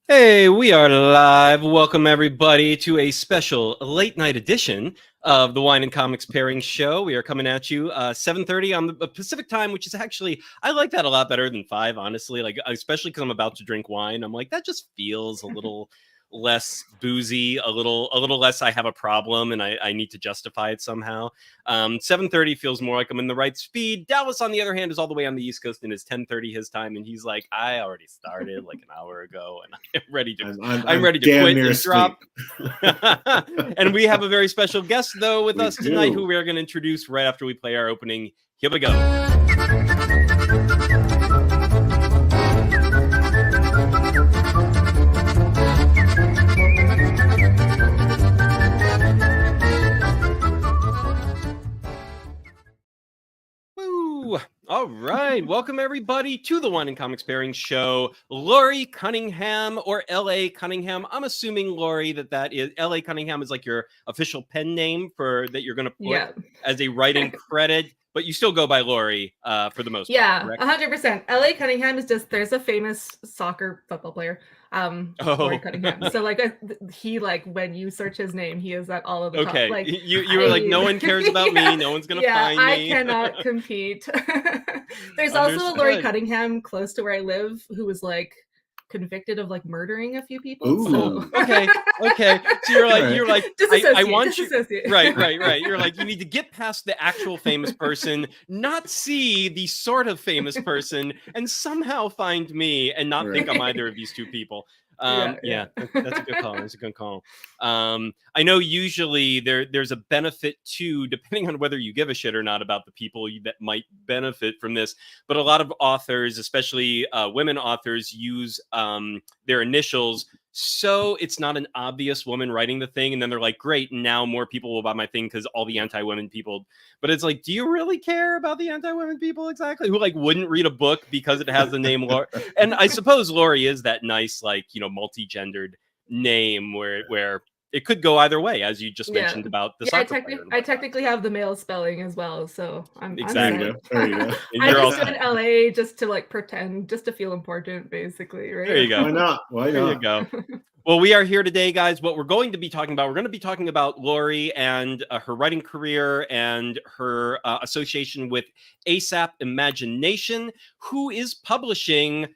Hey, we are live. Welcome everybody to a special late night edition of the Wine and Comics Pairing Show. We are coming at you 7:30 on the Pacific time, which is actually I like that a lot better than 5, honestly. Like especially because I'm about to drink wine. I'm like that just feels a little less boozy, a little less I have a problem and I need to justify it somehow. 7:30 feels more like I'm in the right speed. Dallas, on the other hand, is all the way on the East Coast and it's 10:30 his time, and he's like, I already started like an hour ago, and I'm ready to I'm ready to quit and drop. And we have a very special guest though with us tonight, who we are going to introduce right after we play our opening. Here we go. All right, welcome everybody to the Wine and Comics Pairing Show. Lori Cunningham, or L.A. Cunningham. I'm assuming, Lori, that is L.A. Cunningham is like your official pen name for that you're going to put as a writing credit, but you still go by Lori for the most part, correct? 100%. L.A. Cunningham is just, there's a famous soccer football player, Lori Cunningham. So like he, like when you search his name, he is at all of the top. Like you were like, no one cares about me, no one's gonna find me. I cannot compete. There's also a Lori Cunningham close to where I live who was like convicted of like murdering a few people. Ooh. So. Okay. So you're like, I want you. Right. You're like, you need to get past the actual famous person, not see the sort of famous person, and somehow find me and not think I'm either of these two people. That's a good call. That's a good call. I know usually there's a benefit too, depending on whether you give a shit or not about the people that might benefit from this. But a lot of authors, especially women authors, use their initials, so it's not an obvious woman writing the thing, and then they're like, great, now more people will buy my thing because all the anti-women people. But it's like, do you really care about the anti-women people exactly, who like wouldn't read a book because it has the name Lori? And I suppose Lori is that nice, like, you know, multi-gendered name where it could go either way, as you just mentioned about the soccer player. I technically have the male spelling as well, so I'm exactly. There you go. I just went to LA just to like pretend, just to feel important, basically. Right? There you go. Why not? There you go. Well, we are here today, guys. What we're going to be talking about, we're going to be talking about Lori and her writing career and her association with ASAP Imagination, who is publishing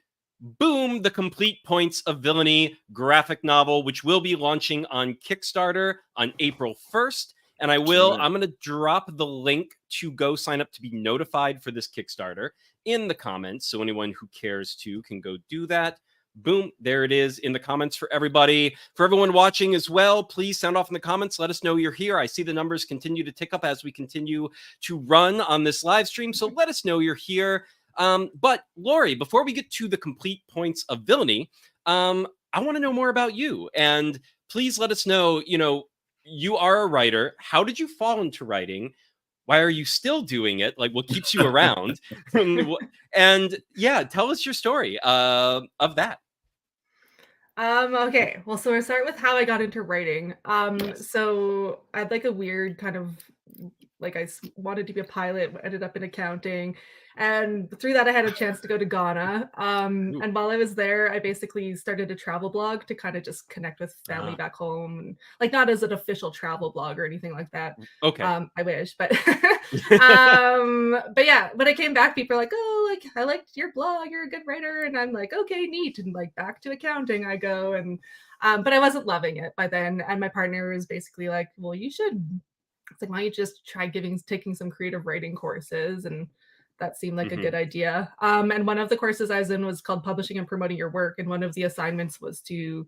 Boom, The Complete Points of Villainy graphic novel, which will be launching on Kickstarter on April 1st. And I'm going to drop the link to go sign up to be notified for this Kickstarter in the comments. So anyone who cares to can go do that. Boom, there it is in the comments for everybody. For everyone watching as well, please sound off in the comments. Let us know you're here. I see the numbers continue to tick up as we continue to run on this live stream. So let us know you're here. But Lori, before we get to the complete points of villainy, I want to know more about you. And please let us know, you know, you are a writer. How did you fall into writing? Why are you still doing it? Like, what keeps you around? And yeah, tell us your story of that. Okay, well, so we'll start with how I got into writing. So I had like a weird kind of, like, I wanted to be a pilot, ended up in accounting, and through that I had a chance to go to Ghana. And while I was there, I basically started a travel blog to kind of just connect with family back home, and like not as an official travel blog or anything like that. Okay. I wish, but but yeah, when I came back, people were like, oh, like I liked your blog, you're a good writer, and I'm like, okay, neat. And like back to accounting I go, and but I wasn't loving it by then, and my partner was basically like, well, you should. It's like, why don't you just try taking some creative writing courses? And that seemed like a good idea. And one of the courses I was in was called Publishing and Promoting Your Work. And one of the assignments was to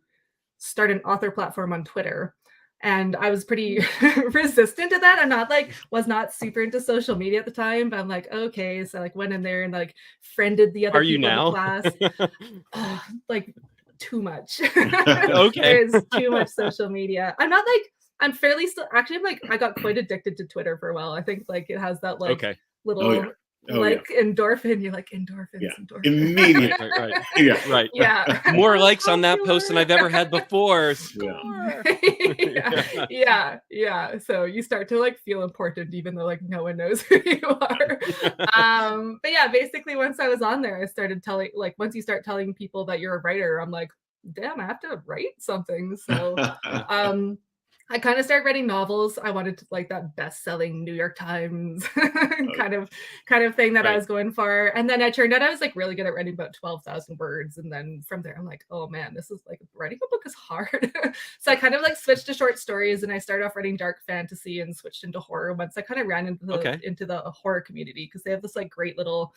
start an author platform on Twitter. And I was pretty resistant to that. Was not super into social media at the time, but I'm like, okay. So I like went in there and like friended the other people in the class. Like too much. Okay. There's too much social media. I'm fairly still, actually, I got quite addicted to Twitter for a while. I think like it has that like little endorphin. You're like endorphins. Immediate. Right. Yeah. More likes on that post than I've ever had before. Yeah. So you start to like feel important, even though like no one knows who you are. But yeah, basically once I was on there, I started telling, like, once you start telling people that you're a writer, I'm like, damn, I have to write something. So I kind of started writing novels. I wanted to like that best-selling New York Times kind of thing that I Right. was going for. And then it turned out I was like really good at writing about 12,000 words. And then from there, I'm like, oh man, this is like writing a book is hard. So I kind of like switched to short stories, and I started off writing dark fantasy and switched into horror once I kind of ran Okay. into the horror community, because they have this like great little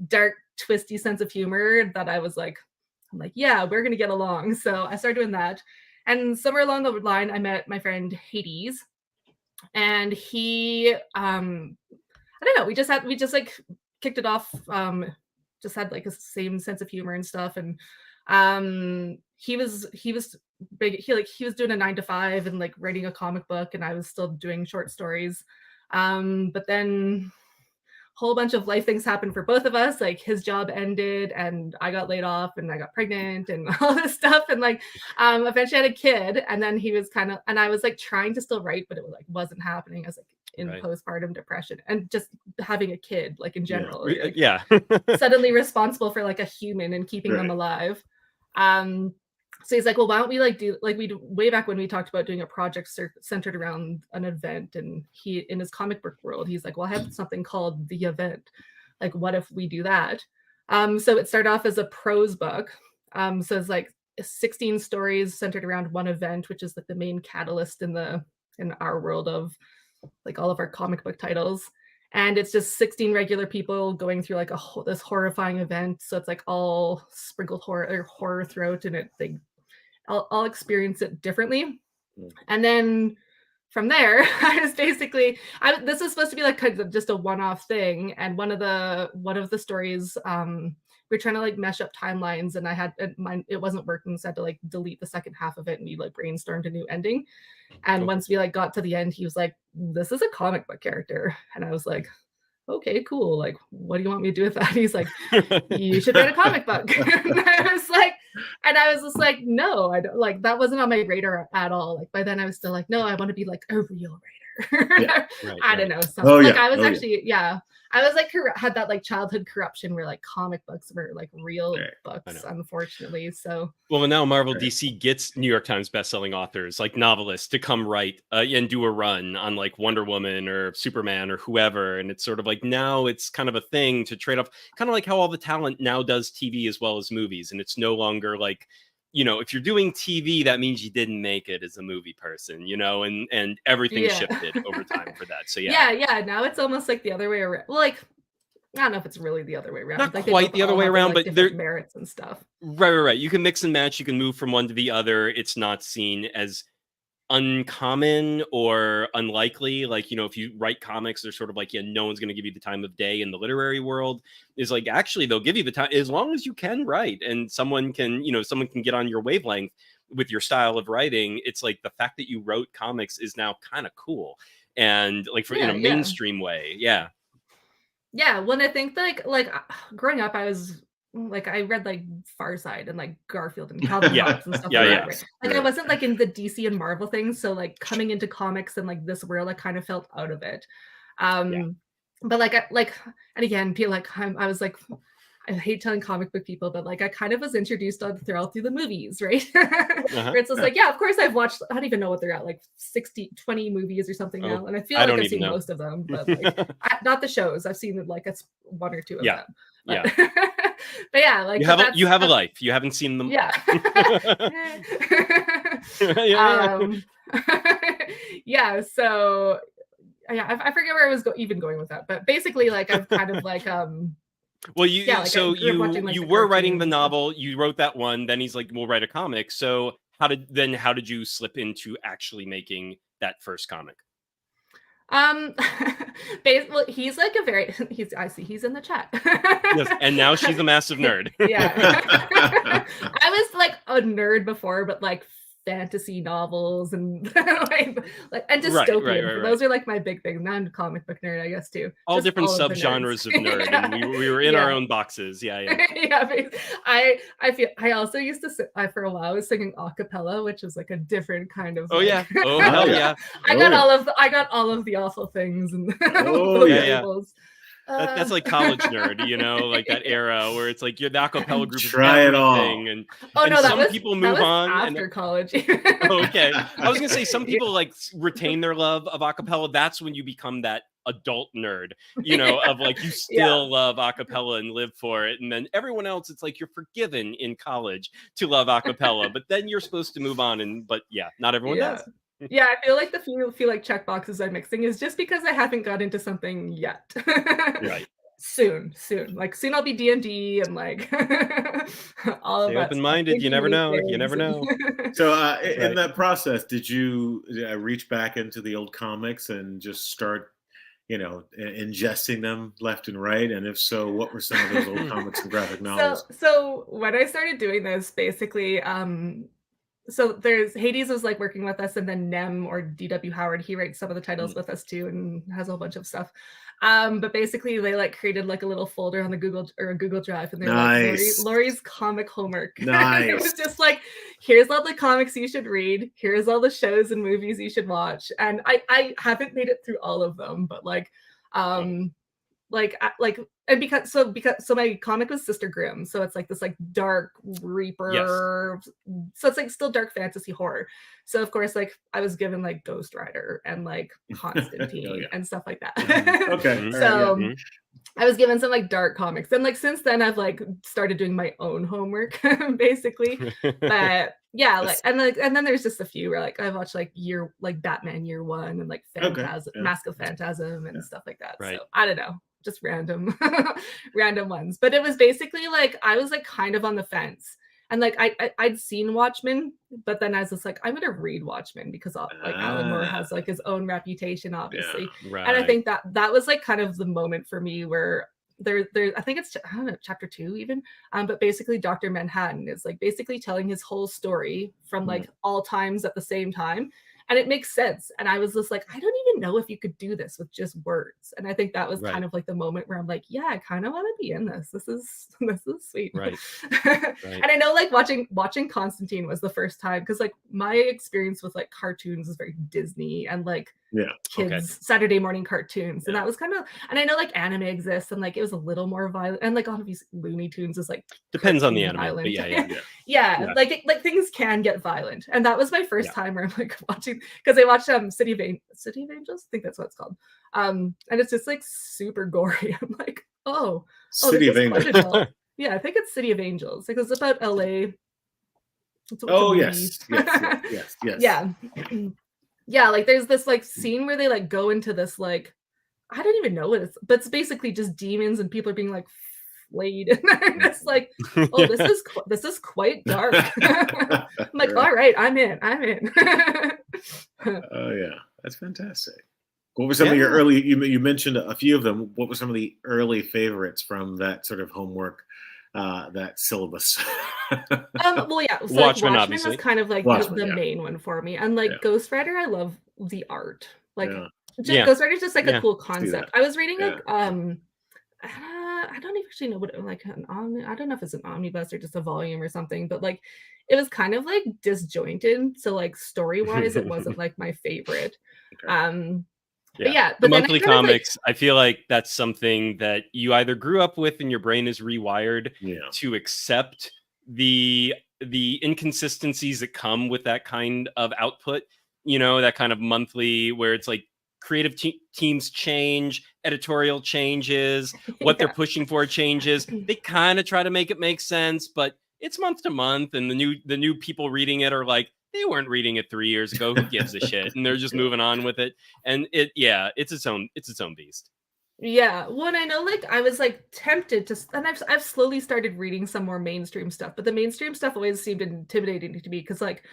dark, twisty sense of humor that I'm like, yeah, we're gonna get along. So I started doing that. And somewhere along the line, I met my friend Hades, and he, I don't know, we just like kicked it off. Just had like a same sense of humor and stuff. And he was big. He was doing a 9 to 5 and like writing a comic book, and I was still doing short stories. But then whole bunch of life things happened for both of us. Like his job ended, and I got laid off, and I got pregnant, and all this stuff. And like, eventually I had a kid, and then he was kind of, and I was like trying to still write, but it like wasn't happening. I was like in Right. postpartum depression, and just having a kid, like in general, like, Yeah. suddenly responsible for like a human and keeping them Right. alive. So he's like, well, why don't we like do like we do way back when we talked about doing a project centered around an event, and he in his comic book world, he's like, well, I have something called The Event. Like, what if we do that? So it started off as a prose book. So it's like 16 stories centered around one event, which is like the main catalyst in our world of like all of our comic book titles. And it's just 16 regular people going through like this horrifying event. So it's like all sprinkled horror throughout, and I'll experience it differently. And then from there, I was basically, this was supposed to be like kind of just a one-off thing. And one of the stories, we are trying to like mesh up timelines, and it wasn't working, so I had to like delete the second half of it, and we like brainstormed a new ending. And Okay. once we like got to the end, he was like, this is a comic book character. And I was like, okay, cool. Like, what do you want me to do with that? He's like, you should write a comic book. And I was just like, no, I don't, like, that wasn't on my radar at all. Like, by then I was still like, no, I want to be like a real writer. Yeah, right, I don't right. know. So, Oh, like, yeah. I was Oh, yeah. actually, yeah. I was like, had that like childhood corruption where like comic books were like real Right. books, unfortunately. So, Well, now Marvel Right. DC gets New York Times bestselling authors like novelists to come write and do a run on like Wonder Woman or Superman or whoever, and it's sort of like now it's kind of a thing to trade off, kind of like how all the talent now does TV as well as movies, and it's no longer like, you know, if you're doing TV, that means you didn't make it as a movie person, you know, and everything yeah. shifted over time for that. So yeah, yeah. Now it's almost like the other way around. Well, like, I don't know if it's really the other way around. not Like, they quite both the other all way have their, around, like, but different they're merits and stuff. right. You can mix and match. You can move from one to the other. It's not seen as uncommon or unlikely. Like, you know, if you write comics, they're sort of like, yeah, no one's going to give you the time of day. In the literary world is like, actually they'll give you the time as long as you can write, and someone can get on your wavelength with your style of writing. It's like the fact that you wrote comics is now kind of cool, and like in a mainstream way. Yeah. When I think growing up, I was like, I read like Far Side and like Garfield and Calvin Yeah. Hobbes and stuff Yeah, like yeah. that. Right? Like, I wasn't like in the DC and Marvel things, so like coming into comics and like this world, I kind of felt out of it. But like, and again, feel like I was like, I hate telling comic book people, but like I kind of was introduced throughout through the movies, right? Where it's just like, yeah, of course I've watched, I don't even know what they're at, like 20 movies or something now. And I feel like I've seen most of them, but like not the shows. I've seen like it's one or two of them. But, Yeah. But yeah, like you have a life. You haven't seen them. Yeah. Yeah. So yeah, I forget where I was even going with that, but basically, like I've kind of like well, watching, like, you the were writing the cartoons and stuff. novel. You wrote that one. Then he's like, "We'll write a comic." So how did you slip into actually making that first comic? Well, he's like I see he's in the chat. Yes, and now she's a massive nerd. Yeah. I was like a nerd before, but like fantasy novels and like and dystopian. Right. Those are like my big things. Now I'm a comic book nerd, I guess, too. All Just different all of the subgenres of nerds. nerd, and we were in our own boxes. Yeah. Yeah, I feel I also used to for a while I was singing a cappella, which is like a different kind of. Oh like, yeah. Oh hell yeah. I got all of the awful things and Oh, the yeah. labels. That's like college nerd, you know, like that era where it's like the acapella group is Try it all. everything, Oh and no, some people that move was on, and after college. oh, okay, I was gonna say some Yeah. people like retain their love of acapella. That's when you become that adult nerd, you know, of like you Yeah. still love acapella and live for it, and then everyone else, it's like you're forgiven in college to love acapella, but then you're supposed to move on, and but yeah, not everyone Yeah. does. Yeah, I feel like the feel like check boxes I'm mixing is just because I haven't got into something yet. Right. Soon. Like soon I'll be D&D and like all of Stay that stuff. open-minded. You Making never new know. You things never know. So That's in right. that process, did you reach back into the old comics and just start, ingesting them left and right? And if so, what were some of those old comics and graphic So novels? so when I started doing this, basically, so there's Hades was like working with us, and then Nem or DW Howard, he writes some of the titles Mm. with us too and has a whole bunch of stuff. But basically they like created like a little folder on the Google Drive, and they're like Nice. Lori's comic homework. And it Nice. was just like, here's all the comics you should read, here's all the shows and movies you should watch. And I haven't made it through all of them, but um like and because my comic was Sister Grimm, so it's like this like dark Yes. reaper, so it's like still dark fantasy horror. So of course like I was given like Ghost Rider and like Oh Constantine yeah. and stuff like that. Okay. Mhm. All right. Yeah. So I was given some like dark comics, and like since then I've like started doing my own homework basically. But yeah, That's- like and then there's just a few where like I watched like Batman Year One and like okay. Phantasm, Yeah. Mask of Phantasm and Yeah. stuff like that. Right. So I don't know, just random random ones. But it was basically like I was like kind of on the fence. And like I'd seen Watchmen, but then I was just like, I'm gonna read Watchmen because like Alan Moore Ah, has like his own reputation, yeah. obviously. And I Right. think that was like kind of the moment for me where there I think it's, I don't know, chapter 2 even, but basically Dr. Manhattan is like basically telling his whole story from Mhm. like all times at the same time, and it makes sense. And I was just like, I don't even know if you could do this with just words. And I think that was Right. kind of like the moment where I'm like, yeah, I kind of want to be in this. This is sweet. Right. And I know like watching Constantine was the first time, because like my experience with like cartoons is very Disney and like Yeah. kids Okay. Saturday morning cartoons. And Yeah. that was kind of, and I know like anime exists and like it was a little more violent, and like obviously Looney Tunes is like Depends on the cartoon anime, but violent. yeah. Yeah, like like things can get violent, and that was my first Yeah. time where I'm like watching, because I watched City of Angels, I think that's what it's called, and it's just like super gory. I'm like, oh, City of this is quite Angels. adult. Yeah, I think it's City of Angels because it's about LA. It's a Oh movie. yes. Yeah. Yeah, like there's this like scene where they like go into this like, I don't even know what it's, but it's basically just demons and people are being like flayed, and I'm just like, oh, this is quite dark. I'm like, all right, I'm in. Oh yeah, that's fantastic. What were some of your Yeah. early? You mentioned a few of them. What were some of the early favorites from that sort of homework, that syllabus? Well, yeah, so like Watchmen, Watchmen obviously. was kind of like Watchmen, the yeah. main one for me, and like Yeah. Ghost Rider, I love the art. Like Yeah. Yeah. Ghost Rider is just like Yeah. a cool See that. concept. I was reading Yeah. like I don't actually know what like I don't know if it's an omnibus or just a volume or something, but like it was kind of like disjointed. So like story wise, it wasn't like my favorite. Okay. But yeah, The but then I monthly kind of like, comics, I feel like that's something that you either grew up with and your brain is rewired Yeah. to accept the inconsistencies that come with that kind of output, you know, that kind of monthly where it's like creative teams change, editorial changes, what they're yeah. pushing for changes. They kind of try to make it make sense, but it's month to month, and the new people reading it are like, they weren't reading it 3 years ago. Who gives a shit? And they're just moving on with it. And it's its own beast. Yeah, well, and I know like I was like tempted to, and I've slowly started reading some more mainstream stuff, but the mainstream stuff always seemed intimidating to me because like,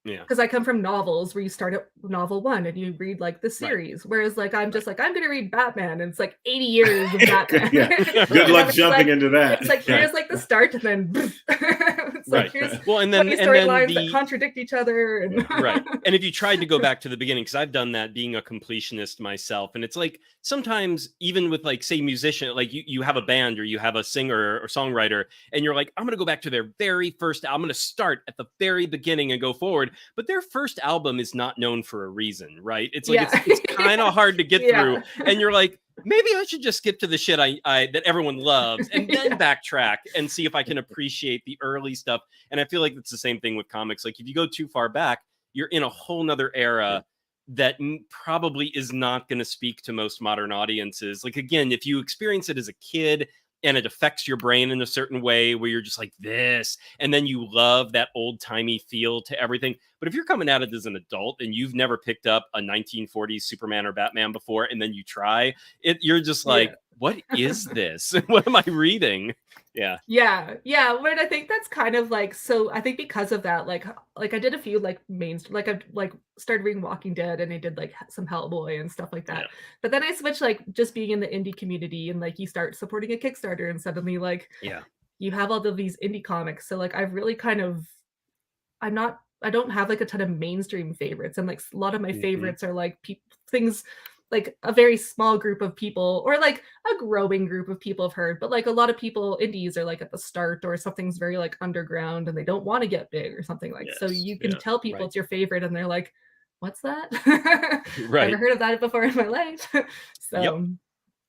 Yeah. because I come from novels where you start at novel 1 and you read like the Right. series, whereas like I'm just like, I'm gonna read Batman, and it's like 80 years of Batman. Yeah. Good And luck it's jumping like, into that. it's like here's like the start, and then it's Right. like here's Well, and then 20 and then storylines that contradict each other, and right. And if you tried to go back to the beginning, because I've done that being a completionist myself, and it's like sometimes even with like say musician, like you have a band or you have a singer or songwriter, and you're like, I'm gonna go back to their very first album. I'm gonna start at the very beginning and go forward. But their first album is not known for a reason, right? It's like Yeah. it's kind of hard to get Yeah. through. And you're like, maybe I should just skip to the shit I that everyone loves and then backtrack and see if I can appreciate the early stuff. And I feel like it's the same thing with comics. Like if you go too far back, you're in a whole nother era that probably is not going to speak to most modern audiences. Like again, if you experience it as a kid and it affects your brain in a certain way where you're just like this, and then you love that old timey feel to everything. But if you're coming at it as an adult and you've never picked up a 1940s Superman or Batman before, and then you try it, you're just like, what is this? What am I reading? Yeah. But I think that's kind of like, so I think because of that, like I did a few like like I like started reading Walking Dead, and I did like some Hellboy and stuff like that. Yeah. But then I switched, like just being in the indie community, and like you start supporting a Kickstarter, and suddenly like you have all of these indie comics. So like I've really kind of, I don't have like a ton of mainstream favorites, and like a lot of my favorites are like things like a very small group of people, or like a growing group of people have heard, but like a lot of people, indies are like at the start, or something's very like underground and they don't want to get big or something like. So you can tell people it's your favorite and they're like, what's that? Never heard of that before in my life. So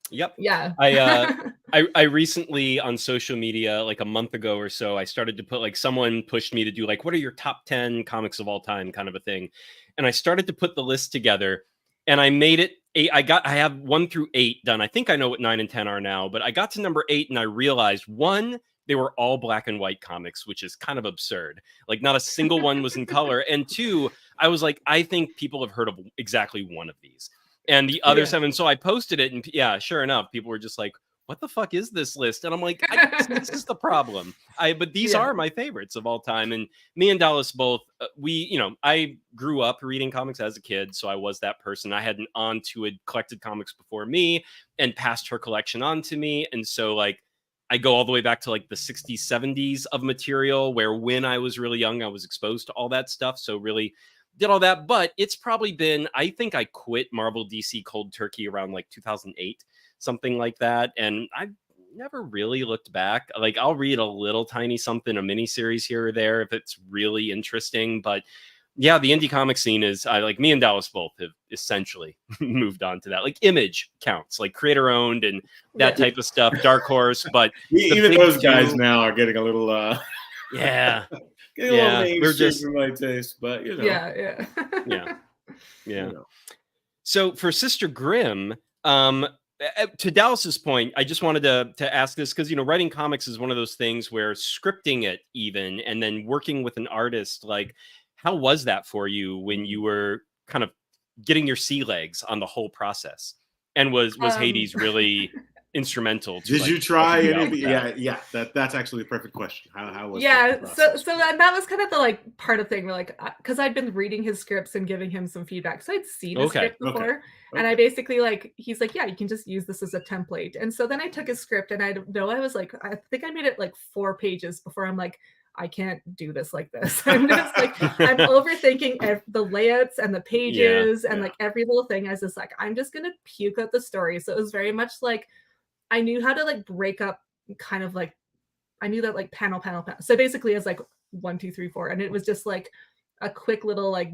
Yep. Yeah. I recently on social media, like a month ago or so, I started to put, like, someone pushed me to do like, what are your top 10 comics of all time kind of a thing. And I started to put the list together, and I made it I have 1 through 8 done. I think I know what 9 and 10 are now, but I got to number 8 and I realized, one, they were all black and white comics, which is kind of absurd. Like not a single one was in color. And two, I was like, I think people have heard of exactly one of these. And the other 7, so I posted it, and sure enough, people were just like, what the fuck is this list? And I'm like, this is the problem. But these are my favorites of all time. And me and Dallas both, I grew up reading comics as a kid, so I was that person. I had an aunt who had collected comics before me and passed her collection on to me. And so like, I go all the way back to like the 60s, 70s of material, where when I was really young, I was exposed to all that stuff. So really did all that. But it's probably been, I think I quit Marvel DC cold turkey around like 2008, something like that. And I've never really looked back. Like I'll read a little tiny something, a mini series here or there if it's really interesting. But yeah, the indie comic scene is, like me and Dallas both have essentially moved on to that. Like Image counts, like creator owned and that type of stuff, Dark Horse. But even those guys now are getting a little yeah. getting a little mainstream for my taste, but you know. Yeah. So for Sister Grimm, to Dallas's point, I just wanted to ask this because, writing comics is one of those things where scripting it even, and then working with an artist, like, how was that for you when you were kind of getting your sea legs on the whole process? And was Hades really instrumental to, did you try any? That's actually the perfect question. How was so that was kind of the like part of the thing where, like, because I'd been reading his scripts and giving him some feedback, so I'd seen his script before. And I basically, like, he's like, yeah, you can just use this as a template. And so then I took his script, and I was like, I think I made it like 4 pages before I'm like, I can't do this like this. I'm just like, I'm overthinking the layouts and the pages and like every little thing. I was just like, I'm just gonna puke out the story. So it was very much like, I knew how to like break up kind of like, I knew that like panel. So basically it's like 1, 2, 3, 4. And it was just like a quick little like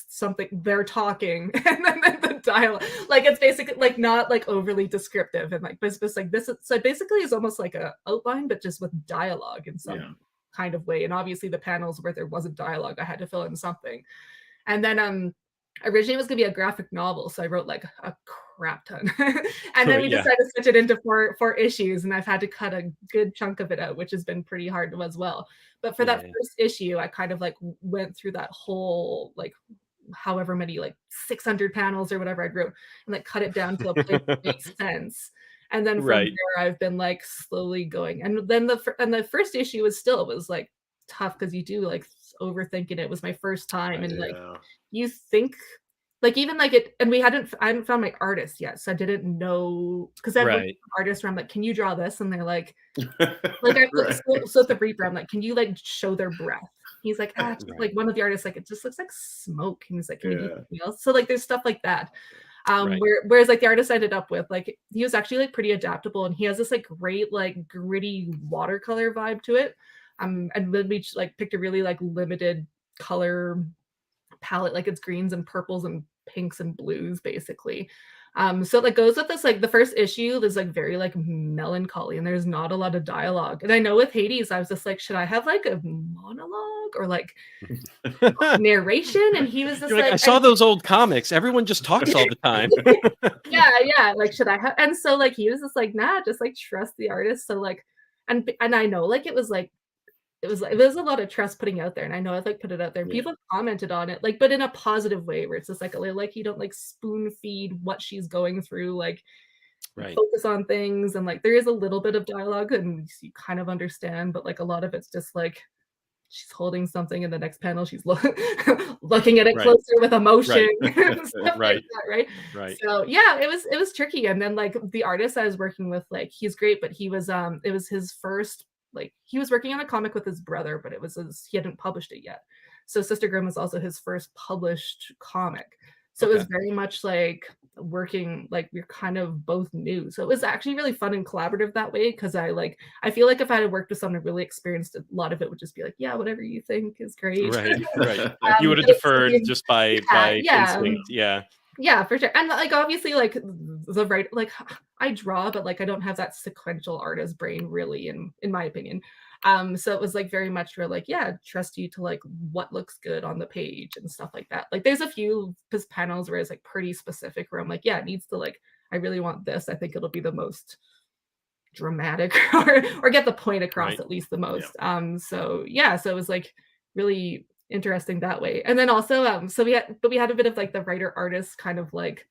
something, they're talking, and then the dialogue. Like it's basically like not like overly descriptive, and like but it's like this is, so basically it's almost like a outline, but just with dialogue in some kind of way. And obviously the panels where there wasn't dialogue, I had to fill in something. And then originally it was gonna be a graphic novel, so I wrote like a crap ton. And then we decided to switch it into four issues, and I've had to cut a good chunk of it out, which has been pretty hard as well. But for that first issue, I kind of like went through that whole like however many, like 600 panels or whatever I wrote, and like cut it down to a place that makes sense. And then from there, I've been like slowly going. And then the first issue was like tough because you do like overthinking it. It was my first time, and like you think like even like it, and I hadn't found my artist yet, so I didn't know, because I've looked at artists where I'm like, can you draw this? And they're like so at the Reaper, I'm like, can you like show their breath? He's like, like one of the artists, like, it just looks like smoke. And he's like, can you do something else? So like there's stuff like that. Whereas like the artist I ended up with, like, he was actually like pretty adaptable, and he has this like great like gritty watercolor vibe to it. And then we like picked a really like limited color palette, like it's greens and purples and pinks and blues basically. So it like goes with this, like the first issue is like very like melancholy and there's not a lot of dialogue. And I know with Hades, I was just like, should I have like a monologue or like narration? And he was just You're like, I like, saw those old comics. Everyone just talks all the time. yeah, like should I have? And so like he was just like, nah, just like trust the artist. So like, and I know like it was a lot of trust putting out there, and I know I've like put it out there. And Yeah. people have commented on it, like, but in a positive way, where it's just like you don't like spoon feed what she's going through, like Right. focus on things, and like there is a little bit of dialogue, and you kind of understand, but like a lot of it's just like she's holding something in the next panel, she's looking at it Right. closer with emotion, Right. stuff Right. like that, right? Right. So yeah, it was tricky. And then like the artist I was working with, like he's great, but he was it was his first, like he was working on a comic with his brother, but he hadn't published it yet. So Sister Grimm was also his first published comic. So it was Okay. very much like working, like we're kind of both new. So it was actually really fun and collaborative that way, because I feel like if I had worked with someone really experienced, a lot of it would just be like, yeah, whatever you think is great. Right. Right. You would have but it's deferred something- just by yeah, instinct. Yeah. yeah, for sure. And like obviously like the right, like I draw, but like I don't have that sequential artist brain really, in my opinion. So it was like very much where like, yeah, trust you to like what looks good on the page and stuff like that. Like there's a few panels where it's like pretty specific where I'm like, yeah, it needs to like, I really want this. I think it'll be the most dramatic or get the point across Right. at least the most. So yeah, so it was like really interesting that way. And then also so we had a bit of like the writer artist kind of like,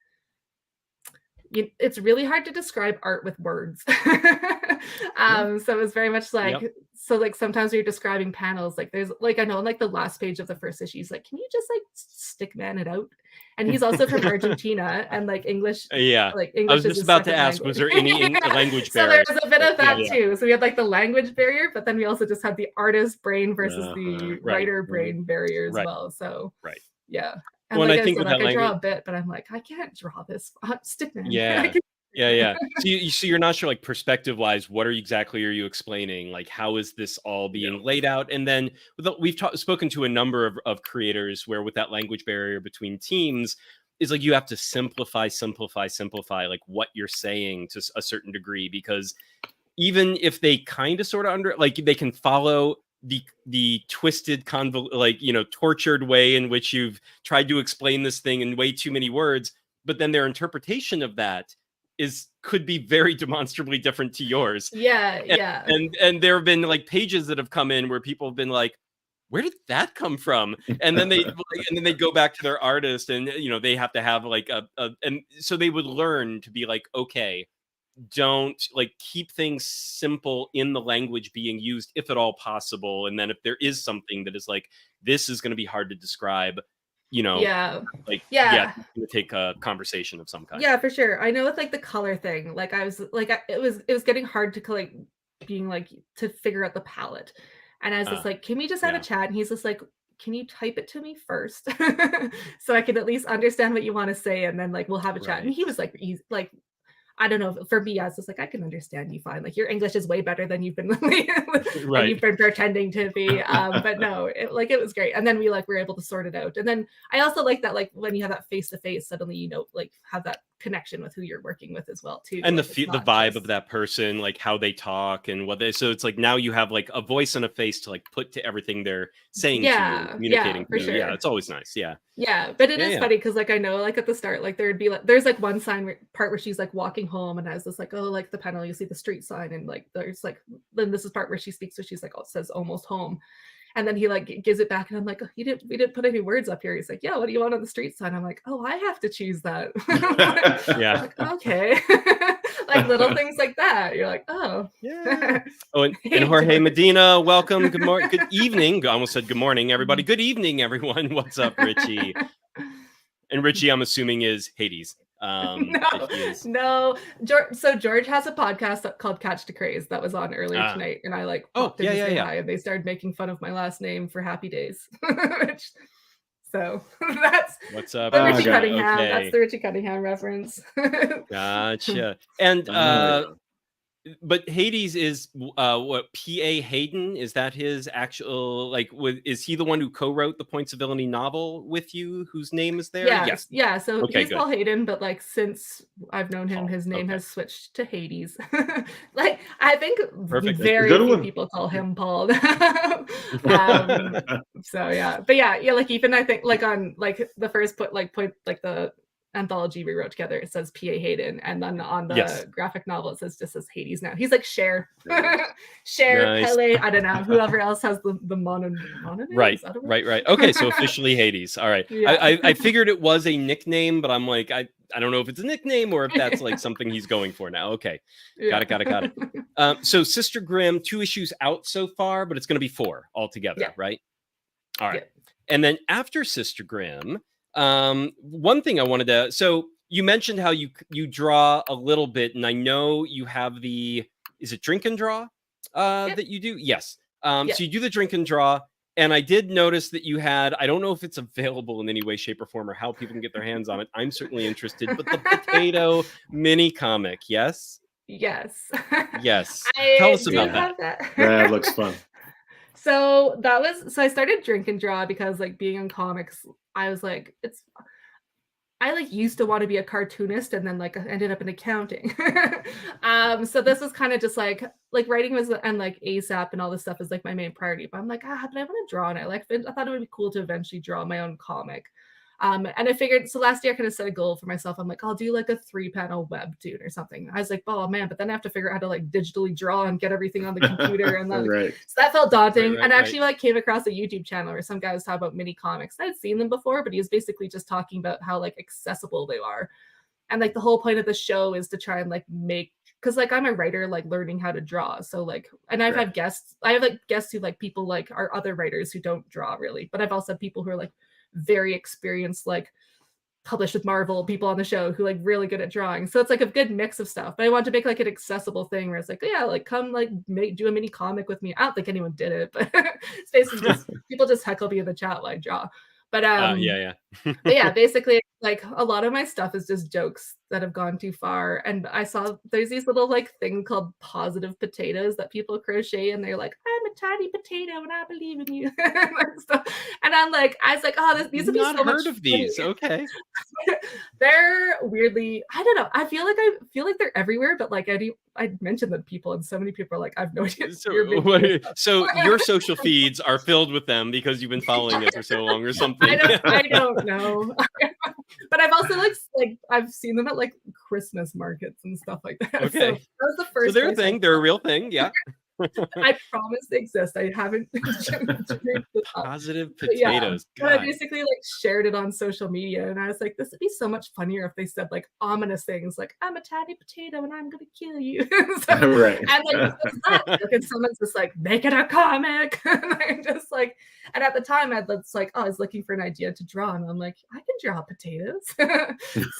it's really hard to describe art with words. So it's very much like, Yep. so like sometimes when you're describing panels, like there's like, I know on like the last page of the first issue, he's like, can you just like stick man it out? And he's also from Argentina, and like English, Yeah. like I English was is just his about to second ask, was there language. any language So there barrier? was a bit of that Yeah. too. So we had like the language barrier, but then we also just had the artist brain versus the Right. writer brain barrier as Right. well. So Right. yeah. And Well, and like I I think said, with like that I draw a language, bit, but I'm like, I can't draw this stick man. I yeah. can- Yeah. So you're not sure, like perspective wise, what are you explaining? Like, how is this all being laid out? And then we've spoken to a number of creators where with that language barrier between teams is like you have to simplify like what you're saying to a certain degree, because even if they kind of sort of like they can follow the twisted tortured way in which you've tried to explain this thing in way too many words, but then their interpretation of that could be very demonstrably different to yours. Yeah. And there have been like pages that have come in where people have been like, where did that come from? And then they go back to their artist, and they have to have like and so they would learn to be like, okay, don't like keep things simple in the language being used if at all possible. And then if there is something that is like, this is going to be hard to describe, Yeah. it's going to take a conversation of some kind. Yeah, for sure. I know with like the color thing, like I was like, it was getting hard to like being like to figure out the palette. And I was just like, can we just have a chat? And he's just like, can you type it to me first so I can at least understand what you want to say, and then like we'll have a chat. And he was like, he's like, I don't know. For me, I was just like, I can understand you fine. Like your English is way better than you've been than you've been pretending to be. But no, it was great. And then we were able to sort it out. And then I also like that, like when you have that face to face, suddenly like have that connection with who you're working with as well too. And like, the vibe of that person, like how they talk and what they. So it's like now you have like a voice and a face to like put to everything they're saying to you, communicating to you. Sure. Yeah, it's always nice. Yeah. Yeah, but it is funny because like I know like at the start like there'd be like there's like one part where she's like walking home, and I was just like, oh, like the panel you see the street sign, and like there's like then this is part where she speaks, so she's like, oh, it says almost home, and then he like gives it back, and I'm like, oh, we didn't put any words up here. He's like, yeah, what do you want on the street sign? I'm like, oh, I have to choose that. Yeah. Like, okay. Like little things like that. You're like, oh yeah. Oh, and Jorge Medina, welcome. Good morning. Good evening. I almost said good morning, everybody. Good evening, everyone. What's up, Richie? And Richie, I'm assuming is Hades. No. So George has a podcast called Catch to Craze that was on earlier tonight, and I like popped in to say hi, and they started making fun of my last name for Happy Days. So that's what's up, the Richie Cunningham. Okay. That's the Richie Cunningham reference. Gotcha. And But Hades is what, P.A. Hayden? Is that his actual, like, is he the one who co-wrote the Points of Villainy novel with you, whose name is there? Yeah, Yes. yeah. So Okay, he's good. Paul Hayden, but like since I've known him, Paul. his name Okay. has switched to Hades. Like I think Perfect. very Good few one. people call him Paul. So yeah, but yeah, like even I think like on like the first point like the anthology we wrote together, it says P.A. Hayden, and then on the Yes. graphic novel it says just says Hades now. He's like Cher, Nice. Cher, Nice. Pele. I don't know whoever else has the mononym. Right, Is that a word? right. Okay, so officially Hades. All right. Yeah. I figured it was a nickname, but I'm like, I don't know if it's a nickname or if that's like something he's going for now. Okay, got it. So Sister Grimm, 2 issues out so far, but it's going to be 4 altogether, Yeah. right? All right. Yeah. And then after Sister Grimm, one thing I wanted to, so you mentioned how you draw a little bit, and I know you have is it drink and draw that you do? Yes. So you do the drink and draw, and I did notice that you had, I don't know if it's available in any way, shape, or form, or how people can get their hands on it. I'm certainly interested, but the potato mini comic, yes? Yes. Yes. I Tell us do about have that. that. That looks fun. So I started drink and draw because like being in comics, I was like, I like used to want to be a cartoonist and then like ended up in accounting. So this was kind of just like writing was and like ASAP and all this stuff is like my main priority. But I'm like, but I want to draw, and I thought it would be cool to eventually draw my own comic. And I figured, so last year I kind of set a goal for myself. I'm like, I'll do like a 3-panel webtoon or something. I was like, oh man, but then I have to figure out how to like digitally draw and get everything on the computer. And then, Right. so that felt daunting. Right, and I actually like came across a YouTube channel where some guy was talking about mini comics. I'd seen them before, but he was basically just talking about how like accessible they are. And like the whole point of the show is to try and like because like I'm a writer, like learning how to draw. So like, and I have guests who like people like are other writers who don't draw really, but I've also had people who are like very experienced, like published with Marvel people on the show who like really good at drawing. So it's like a good mix of stuff. But I want to make like an accessible thing where it's like, yeah, like come like do a mini comic with me. I don't think anyone did it, but it's basically just people just heckle me in the chat while I draw. But but yeah, basically like a lot of my stuff is just jokes that have gone too far. And I saw there's these little like thing called positive potatoes that people crochet, and they're like, I'm a tiny potato and I believe in you. And I was like, oh, these would be so much heard of these. funny. Okay. They're weirdly, I don't know. I feel like they're everywhere, but like I mentioned them to people, and so many people are like, I've no idea. So your social feeds are filled with them because you've been following it for so long or something. I don't know. But I've also like I've seen them at like Christmas markets and stuff like that. Okay. So that was the first. So they're a thing. They're a real thing. Yeah. I promise they exist. I haven't positive potatoes. But I basically like shared it on social media, and I was like, this would be so much funnier if they said like ominous things like, I'm a tiny potato and I'm gonna kill you. Right. And like and someone's just like, make it a comic. And I'm just like, and at the time I was looking for an idea to draw, and I'm like, I can draw potatoes.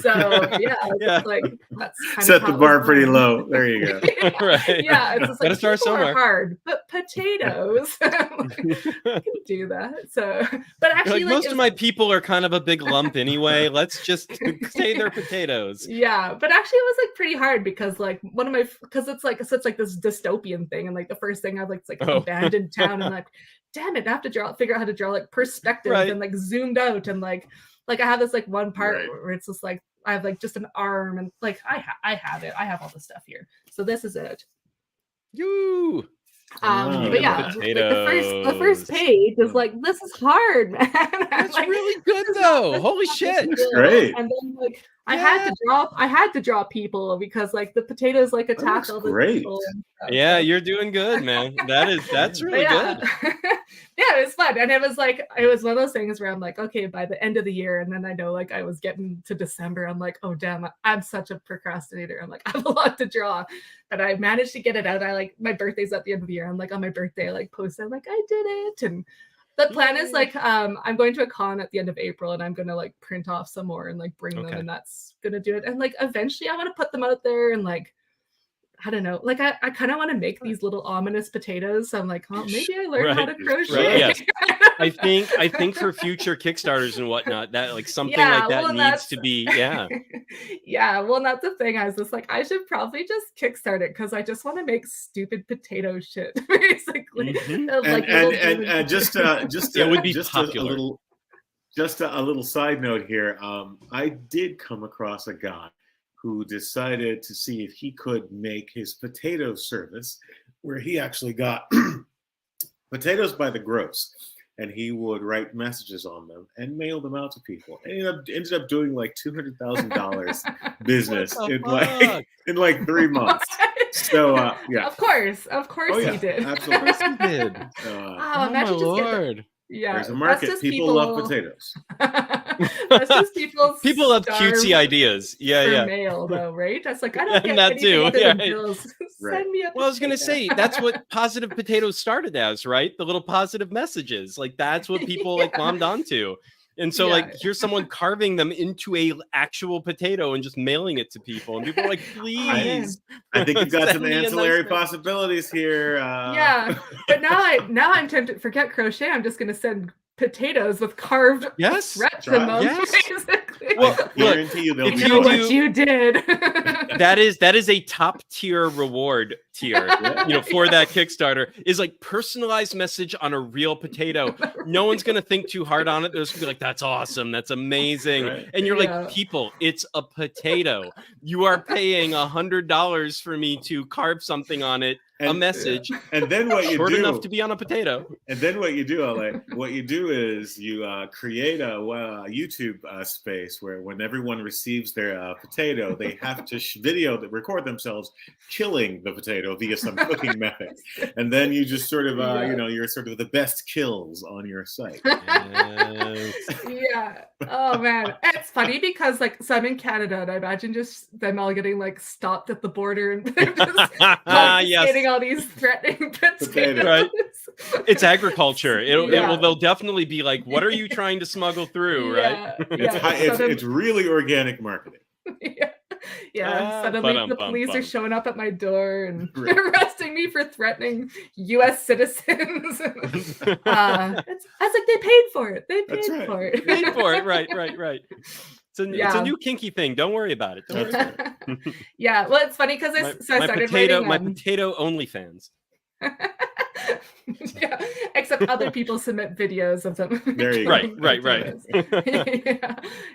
So yeah. Like that's kind set of the bar pretty low. There you go. Right. Yeah, it's just like, start somewhere. Hard, but potatoes. I can do that. So, but actually, most of my people are kind of a big lump anyway. Let's just say they're potatoes. Yeah, but actually, it was like pretty hard because like it's like this dystopian thing, and like the first thing I like, it's like an abandoned town, and like, damn it, I have to figure out how to draw like perspective and like zoomed out, and like I have this like one part where it's just like I have like just an arm, and like I have it. I have all the stuff here. So this is it. You. But yeah, like the first page is like, this is hard, man. That's like, really good though. Holy shit. Great. And then like I had to draw people because like the potatoes like attack all the people. Yeah, you're doing good, man. That's really good. Yeah, it was fun. And it was one of those things where I'm like, okay, by the end of the year, and then I know like I was getting to December, I'm like, oh damn, I'm such a procrastinator. I'm like, I have a lot to draw. But I managed to get it out. My birthday's at the end of the year. I'm like, on my birthday, I like post, I'm like, I did it. And the plan is like, I'm going to a con at the end of April, and I'm gonna like print off some more and like bring them, and that's gonna do it. And like eventually I want to put them out there, and like I don't know, like I kind of want to make these little ominous potatoes. So I'm like, oh, maybe I learned how to crochet. Right, yes. I think for future Kickstarters and whatnot, that like something like that needs to be Yeah, well, that's the thing. I was just like, I should probably just kickstart it because I just want to make stupid potato shit, basically. Mhm. Like little demon And just It would be just popular. a little side note here. I did come across a guy who decided to see if he could make his potato service, where he actually got potatoes by the gross, and he would write messages on them and mail them out to people. And ended up doing like $200,000 business What the fuck? in like 3 months. So yeah. Of course Oh yeah, he did. absolutely. Of course he did. Oh, Oh my imagine just getting lord. yeah, There's a that's market. just People love potatoes. That's just people. People love cutesy starved ideas. Yeah, for yeah. mail, though, right? That's like I don't And get that anything too, other yeah, than right. bills. Right. Send me a Well, I was gonna potato. say that's what positive potatoes started as, right? The little positive messages. Like that's what people like Yeah. glommed onto. And so like Yeah. here's someone carving them into a actual potato and just mailing it to people. And people are like, please. I think you've got send some me a nice ancillary message." possibilities here. Yeah, but now I'm tempted. Forget crochet. I'm just gonna send potatoes with carved Yes. threats Try in it. them. Yes. Basically. Well, I look, guarantee you they'll if be you know good. what do- you did. that is a top tier reward tier, for that Kickstarter is like personalized message on a real potato. No one's gonna think too hard on it. They're just gonna be like, that's awesome, that's amazing. Right. And you're Yeah. like, people, it's a potato. You are paying $100 for me to carve something on it, a And- message, And then what you short do, enough to be on a potato. and then what you do, LA, what you do is you create a YouTube space where when everyone receives their potato, they have to record themselves killing the potato via some cooking method, and then you just sort of Yeah. you're sort of the best kills on your site. Yes. Yeah. Oh man, it's funny because like so I'm in Canada and I imagine just them all getting like stopped at the border and they're just confiscating all these threatening potatoes. Right. It's agriculture. Yeah. They'll definitely be like, what are you trying to smuggle through, right? It's really organic marketing. Yeah. Yeah. Suddenly the police are showing up at my door and arresting me for threatening US citizens. I was like, they paid for it. They paid for it. Paid for it. Right. It's a new kinky thing. Don't worry about it. Don't worry about it. Yeah. Well, it's funny because I started writing my potato OnlyFans. Yeah, except other people submit videos of them. There you go. Right.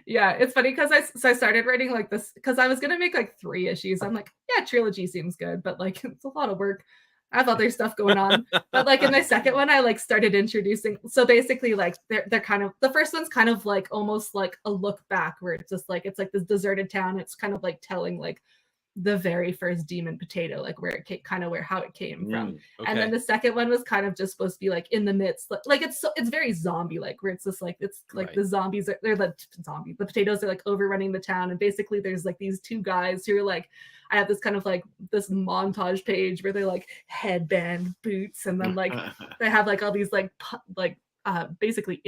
Yeah, it's funny because I started writing like this because I was gonna make like 3 issues. I'm like, yeah, trilogy seems good, but like it's a lot of work. I have other stuff going on. But like in the second one, I like started introducing. So basically, like they're kind of the first one's kind of like almost like a look back where it's just like it's like this deserted town. It's kind of like telling like the very first demon potato, like where it came, kind of how it came from. Okay. And then the second one was kind of just supposed to be like in the midst, like it's very zombie like, where it's just like it's like the zombies they're the potatoes are like overrunning the town, and basically there's like these 2 guys who are like, I have this kind of like this montage page where they're like headband boots, and then like they have like all these like basically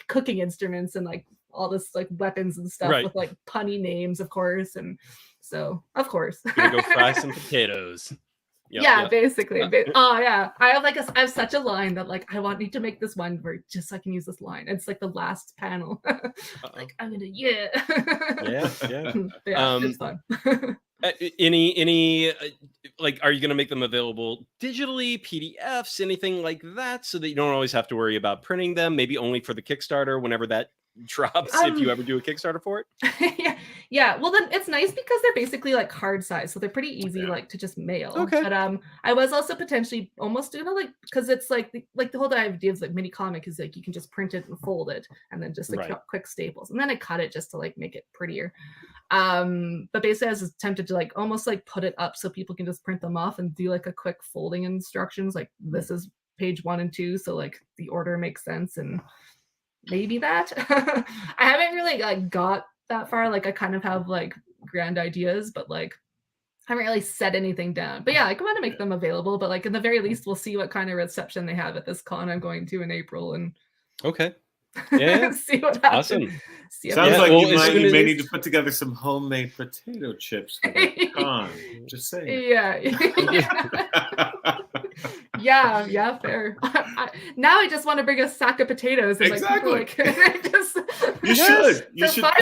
cooking instruments and like all this like weapons and stuff with like punny names, of course. And so of course gonna go fry some potatoes. Basically. I have such a line that like I need to make this one where just so I can use this line. It's like the last panel. Like I'm gonna it's fun. Any like, are you going to make them available digitally, PDFs, anything like that, so that you don't always have to worry about printing them? Maybe only for the Kickstarter whenever that drops, if you ever do a Kickstarter for it. Yeah. Well, then it's nice because they're basically like card size, so they're pretty easy like to just mail. Okay. But I was also potentially almost like because it's like the whole idea of like mini comic is like you can just print it and fold it and then just like quick staples, and then I cut it just to like make it prettier. But basically I was tempted to like almost like put it up so people can just print them off and do like a quick folding instructions, like this is page 1 and 2, so like the order makes sense, and maybe that. I haven't really like got that far. Like I kind of have like grand ideas, but like I haven't really set anything down. But yeah, I want to make them available, but like in the very least we'll see what kind of reception they have at this con I'm going to in April, and see what happens. Awesome. Sounds like you may need to put together some homemade potato chips for the con. Just saying. Yeah, fair. Now I just want to bring a sack of potatoes and Exactly. like people like just You Yes. should. You for should $5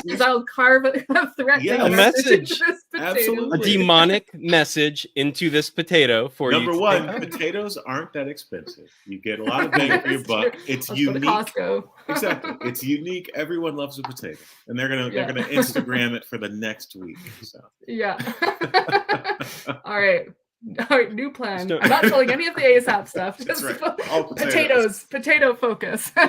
pass. I'll carve a threatening Yes. A message. into this potato. A Absolutely. demonic message into this potato for you. Number to one, take home. potatoes aren't that expensive. You get a lot of bang for your That's buck. true. It's Let's go to unique. Costco. Exactly. It's unique. Everyone loves a potato. And they're gonna Instagram it for the next week. So Yeah. All right. All right, new plan. So- I'm not telling any of the ASAP stuff. That's Just right. All potatoes. potato focus. All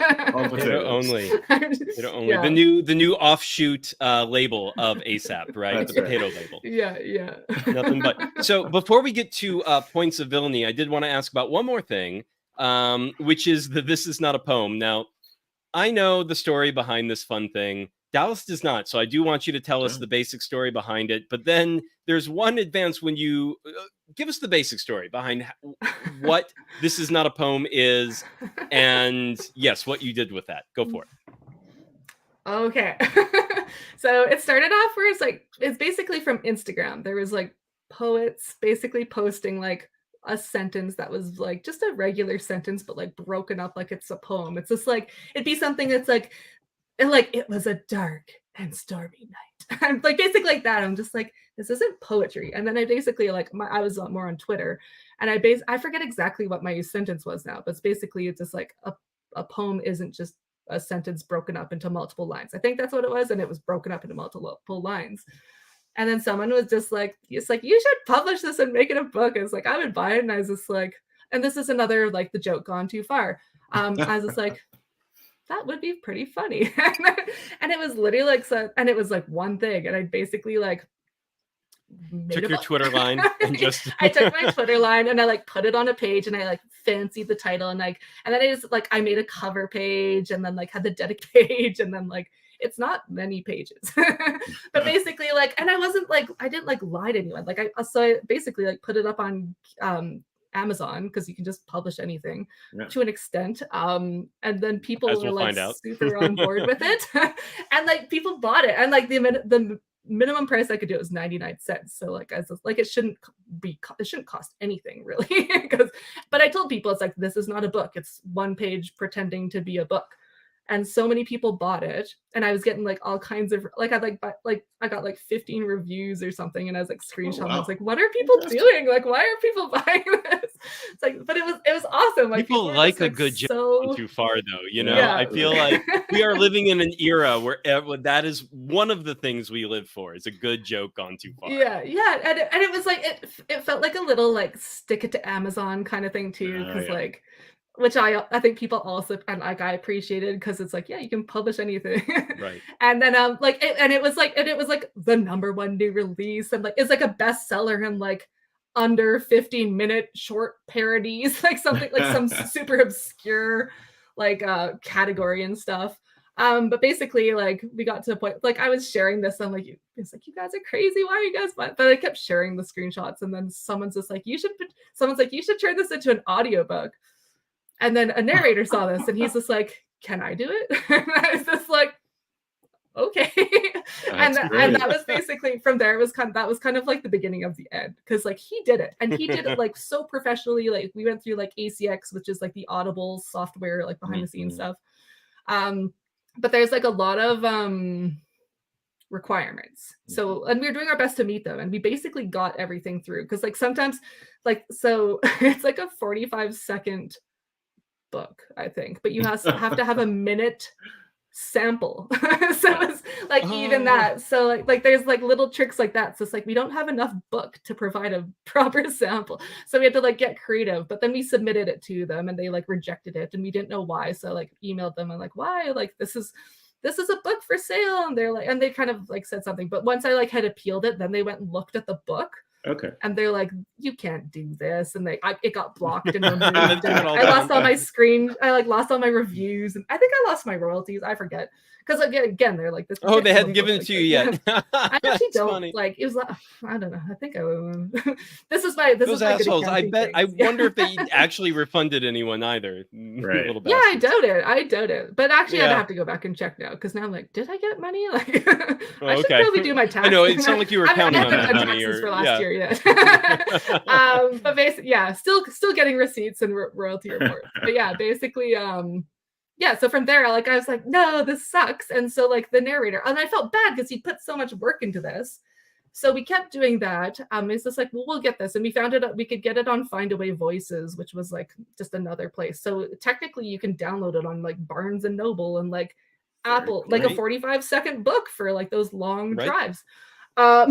Potato potatoes. only. Potato only. Yeah. The new offshoot label of ASAP, right? That's the right. potato label. Yeah. Nothing but. So before we get to points of villainy, I did want to ask about one more thing, which is that this is not a poem. Now, I know the story behind this fun thing. Dallas does not, so I do want you to tell us the basic story behind it. But then there's one advance when you give us the basic story behind what This Is Not a Poem is, and yes, what you did with that. Go for it. Okay. So it started off where it's basically from Instagram. There was like poets basically posting like a sentence that was like just a regular sentence, but like broken up like it's a poem. It's just like it'd be something that's like it was a dark and stormy night. And like basically like that. I'm just like, this isn't poetry. And then I basically I was more on Twitter, and I forget exactly what my sentence was now, but it's just like a poem isn't just a sentence broken up into multiple lines. I think that's what it was, and it was broken up into multiple lines. And then someone was just like, it's like, you should publish this and make it a book. It's like, I would buy it. And I was just like, and this is another like the joke gone too far. I was just like, that would be pretty funny. And it was literally like and it was like one thing, and I basically like Took your Twitter line and just I took my Twitter line and I like put it on a page, and I like fancied the title, and then I just like I made a cover page, and then like had the dedicated page, and then like it's not many pages. But basically like, and I wasn't like, I didn't like lie to anyone. Like I basically like put it up on Amazon, because you can just publish anything to an extent. And then people were like super on board with it. And like people bought it, and like the minimum price I could do it was 99 cents. So like it shouldn't cost anything really. But I told people it's like, this is not a book. It's one page pretending to be a book. And so many people bought it, and I was getting like all kinds of like I got like 15 reviews or something, and I was like screenshotting. Oh, wow. I was like, what are people doing? Like, why are people buying this? It's like, but it was awesome. Like people like a good joke too far though, you know. Yeah. I feel like we are living in an era where that is one of the things we live for, is a good joke gone too far. Yeah, and it was like it felt like a little like stick it to Amazon kind of thing too, because like, which I think people also, and like I appreciated, because it's like, yeah, you can publish anything. Right. And then it was like the #1 new release, and like it's like a bestseller in like under 15-minute short parodies, like something like some super obscure like category and stuff. But basically like we got to a point, like I was sharing this, I'm like, it's like, you guys are crazy, why are you guys, but I kept sharing the screenshots, and then someone's like, you should turn this into an audiobook. And then a narrator saw this, and he's just like, can I do it? And I was just like, okay. And that was basically, from there, that was kind of like the beginning of the end, because like he did it, and he did it like so professionally. Like we went through like ACX, which is like the Audible software, like behind the scenes stuff. But there's like a lot of requirements. So, and we were doing our best to meet them, and we basically got everything through, because like sometimes like, so it's like a 45-second book, I think, but you have to have a minute sample. So it's like even that. So like there's like little tricks like that. So it's like we don't have enough book to provide a proper sample. So we had to like get creative, but then we submitted it to them, and they like rejected it, and we didn't know why. So like emailed them and like, why? Like this is a book for sale. And they're like, and they kind of like said something, but once I like had appealed it, then they went and looked at the book. Okay. And they're like, you can't do this, and it got blocked and removed. And I lost all my I lost all my reviews, and I think I lost my royalties. I forget, because again, they're like this. Oh, they hadn't given it to you yet. I actually don't funny. like. It was I don't know. I think I would. This is those my assholes. I bet. I things. wonder if they actually refunded anyone either. Right. Little Yeah, I bastards. doubt it. But actually, I'd Yeah. have to go back and check now, because now I'm like, did I get money? Like, I should okay. probably do my taxes. I know it sounded like you were I counting on haven't that done money. taxes Or for last year yet. But basically, yeah, still getting receipts and royalty reports. But yeah, basically, yeah. So from there, like I was like, no, this sucks. And so like the narrator, and I felt bad because he put so much work into this. So we kept doing that. It's just like, well, we'll get this. And we found it, we could get it on Findaway Voices, which was like just another place. So technically you can download it on like Barnes and Noble and like Apple, like a 45-second book for like those long drives. But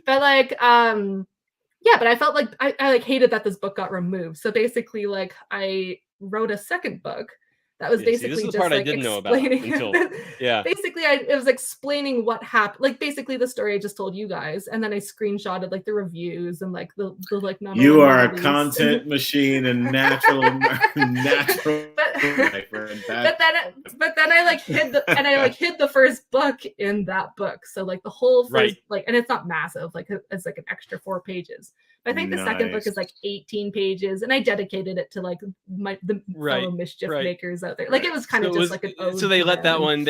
like, yeah, but I felt like I like hated that this book got removed. So basically like I wrote a second book that was basically just like I didn't know about until, basically it was explaining what happened, like basically the story I just told you guys, and then I screenshotted like the reviews and like the like you are a content machine and natural but then I like hid the first book in that book, so like the whole first like, and it's not massive, like it's like an extra 4 pages. I think the second book is like 18 pages, and I dedicated it to like the fellow mischief makers out there. Like it was kind of just like an ode. So they let that one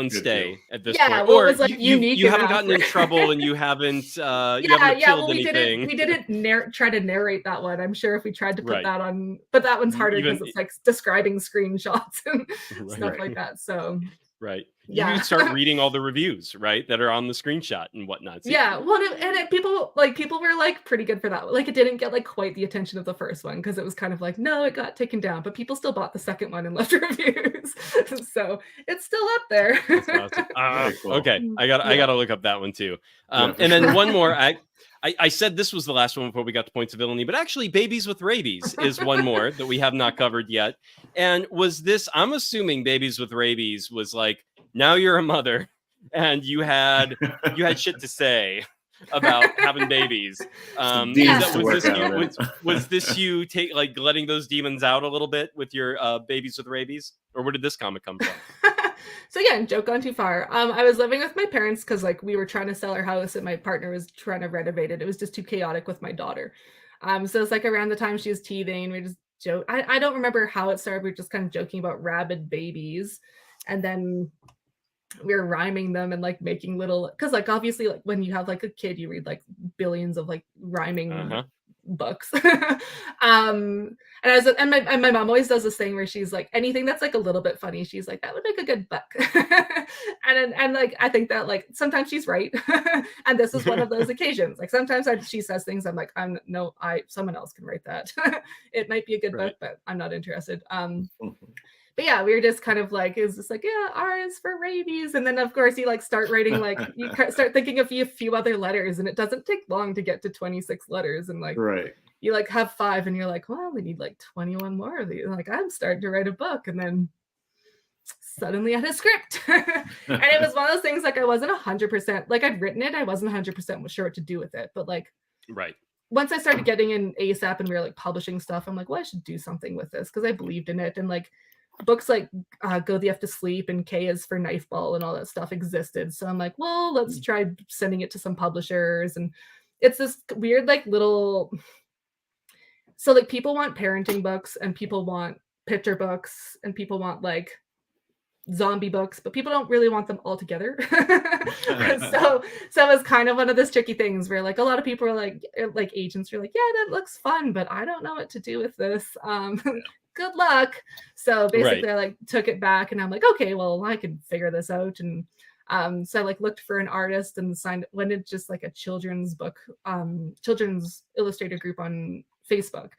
stay at this point. Or it was like unique. You haven't gotten in trouble, and you haven't you haven't killed anything. We didn't try to narrate that one. I'm sure if we tried to put that on, but that one's harder because it's like describing screenshots and stuff like that. So you start reading all the reviews, right, that are on the screenshot and whatnot. So people were like pretty good for that. Like it didn't get like quite the attention of the first one because it was kind of like, no, it got taken down, but people still bought the second one and left reviews. So it's still up there. That's awesome. Cool. Okay, I gotta look up that one too. And then one more. I said this was the last one before we got to Points of Villainy, but actually Babies with Rabies is one more that we have not covered yet. And was this, I'm assuming Babies with Rabies was like, now you're a mother and you had shit to say about having babies. Was this you take like letting those demons out a little bit with your Babies with Rabies? Or where did this comic come from? So again, joke gone too far. I was living with my parents because like we were trying to sell our house and my partner was trying to renovate it. It was just too chaotic with my daughter. So it's like around the time she was teething, we just joke. I don't remember how it started. We were just kind of joking about rabid babies, and then we were rhyming them and like making little, because like obviously like when you have like a kid, you read like billions of like rhyming books. And my mom always does this thing where she's like, anything that's like a little bit funny, she's like, that would make a good book. and like I think that like sometimes she's right. And this is one of those occasions. Like sometimes she says things I'm like, someone else can write that. It might be a good book, but I'm not interested. But yeah, we were just kind of like, it's just like, yeah, R is for rabies. And then of course you like start writing, like you start thinking of a few other letters, and it doesn't take long to get to 26 letters. And like, you like have 5 and you're like, well, we need like 21 more of these. Like I'm starting to write a book, and then suddenly I had a script. And it was one of those things like I wasn't 100%, like I'd written it, I wasn't 100% sure what to do with it. But like, once I started getting in ASAP and we were like publishing stuff, I'm like, well, I should do something with this because I believed in it. And like books like Go the F to Sleep and K is for Knife Ball and all that stuff existed. So I'm like, well, let's try sending it to some publishers. And it's this weird like little, so like people want parenting books and people want picture books and people want like zombie books, but people don't really want them all together. So it was kind of one of those tricky things where like a lot of people are like agents are like, yeah, that looks fun, but I don't know what to do with this. Good luck. So basically I like took it back and I'm like, okay, well, I can figure this out. And so I like looked for an artist and went into just like a children's book, children's illustrator group on Facebook,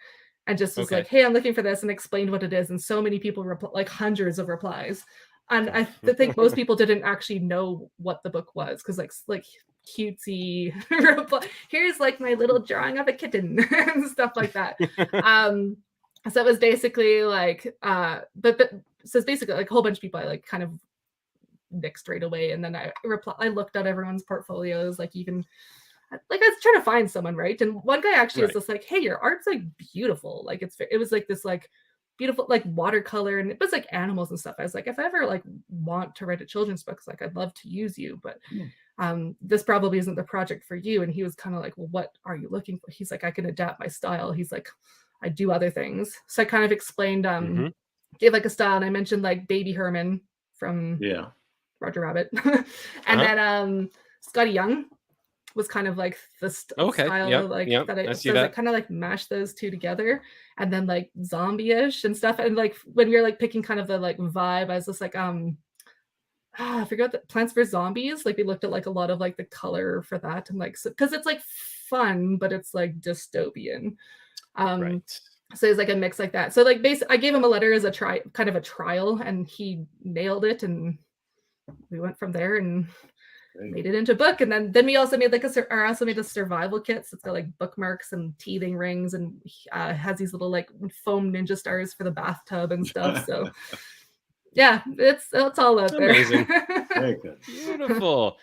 and just was like, hey, I'm looking for this, and explained what it is. And so many people like hundreds of replies. And I think most people didn't actually know what the book was, because like cutesy here's like my little drawing of a kitten and stuff like that. So it was basically like, so it's basically like a whole bunch of people I like kind of nixed right away. And then I looked at everyone's portfolios, like even like I was trying to find someone, right? And one guy actually was just like, hey, your art's like beautiful. Like it was like this like beautiful like watercolor, and it was like animals and stuff. I was like, if I ever like want to write a children's book, like I'd love to use you, but this probably isn't the project for you. And he was kind of like, well, what are you looking for? He's like, I can adapt my style. He's like, I do other things. So I kind of explained, gave like a style, and I mentioned like Baby Herman from Roger Rabbit, and then Scotty Young. was kind of like the Okay. style Yep. like Yep. that I see so I that. kind of like mashed those two together, and then like zombie-ish and stuff. And like when you're like picking kind of the like vibe, I was just like I forgot that Plants vs Zombies. Like we looked at like a lot of like the color for that, and like because it's like fun, but it's like dystopian. Um, Right. so it's like a mix like that. So like I gave him a letter as a kind of a trial, and he nailed it, and we went from there and Great. made it into a book. And then we also made like I also made a survival kit. So it's got like bookmarks and teething rings, and has these little like foam ninja stars for the bathtub and stuff. So yeah, it's all out there. Amazing. Very good. Beautiful.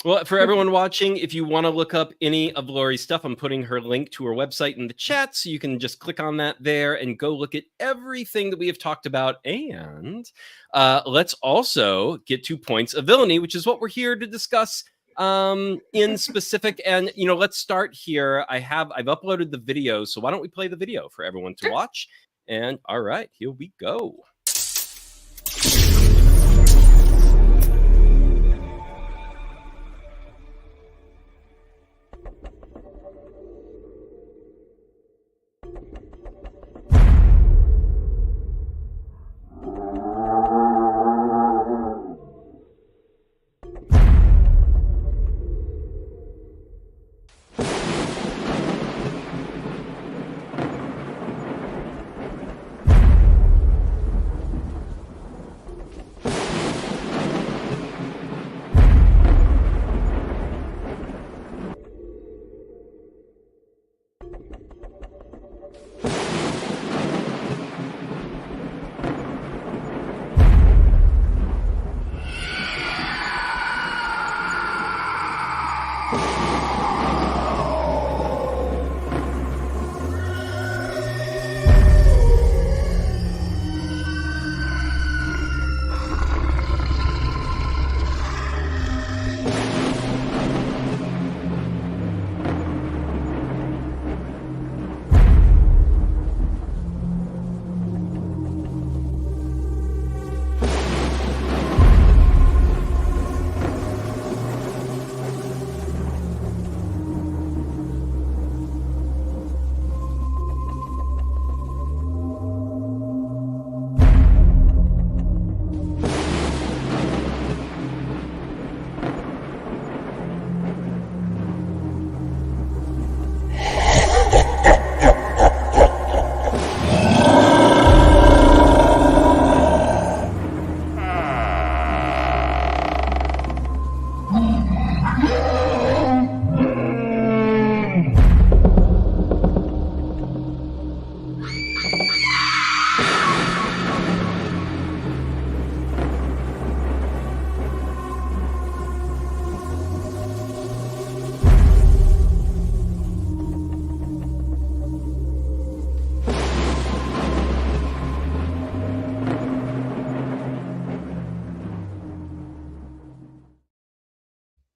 Well, for everyone watching, if you want to look up any of Lori's stuff, I'm putting her link to her website in the chat, so you can just click on that there and go look at everything that we have talked about. And let's also get to points of villainy, which is what we're here to discuss in specific. And let's start here. I've uploaded the video, so why don't we play the video for everyone to watch? And all right, here we go.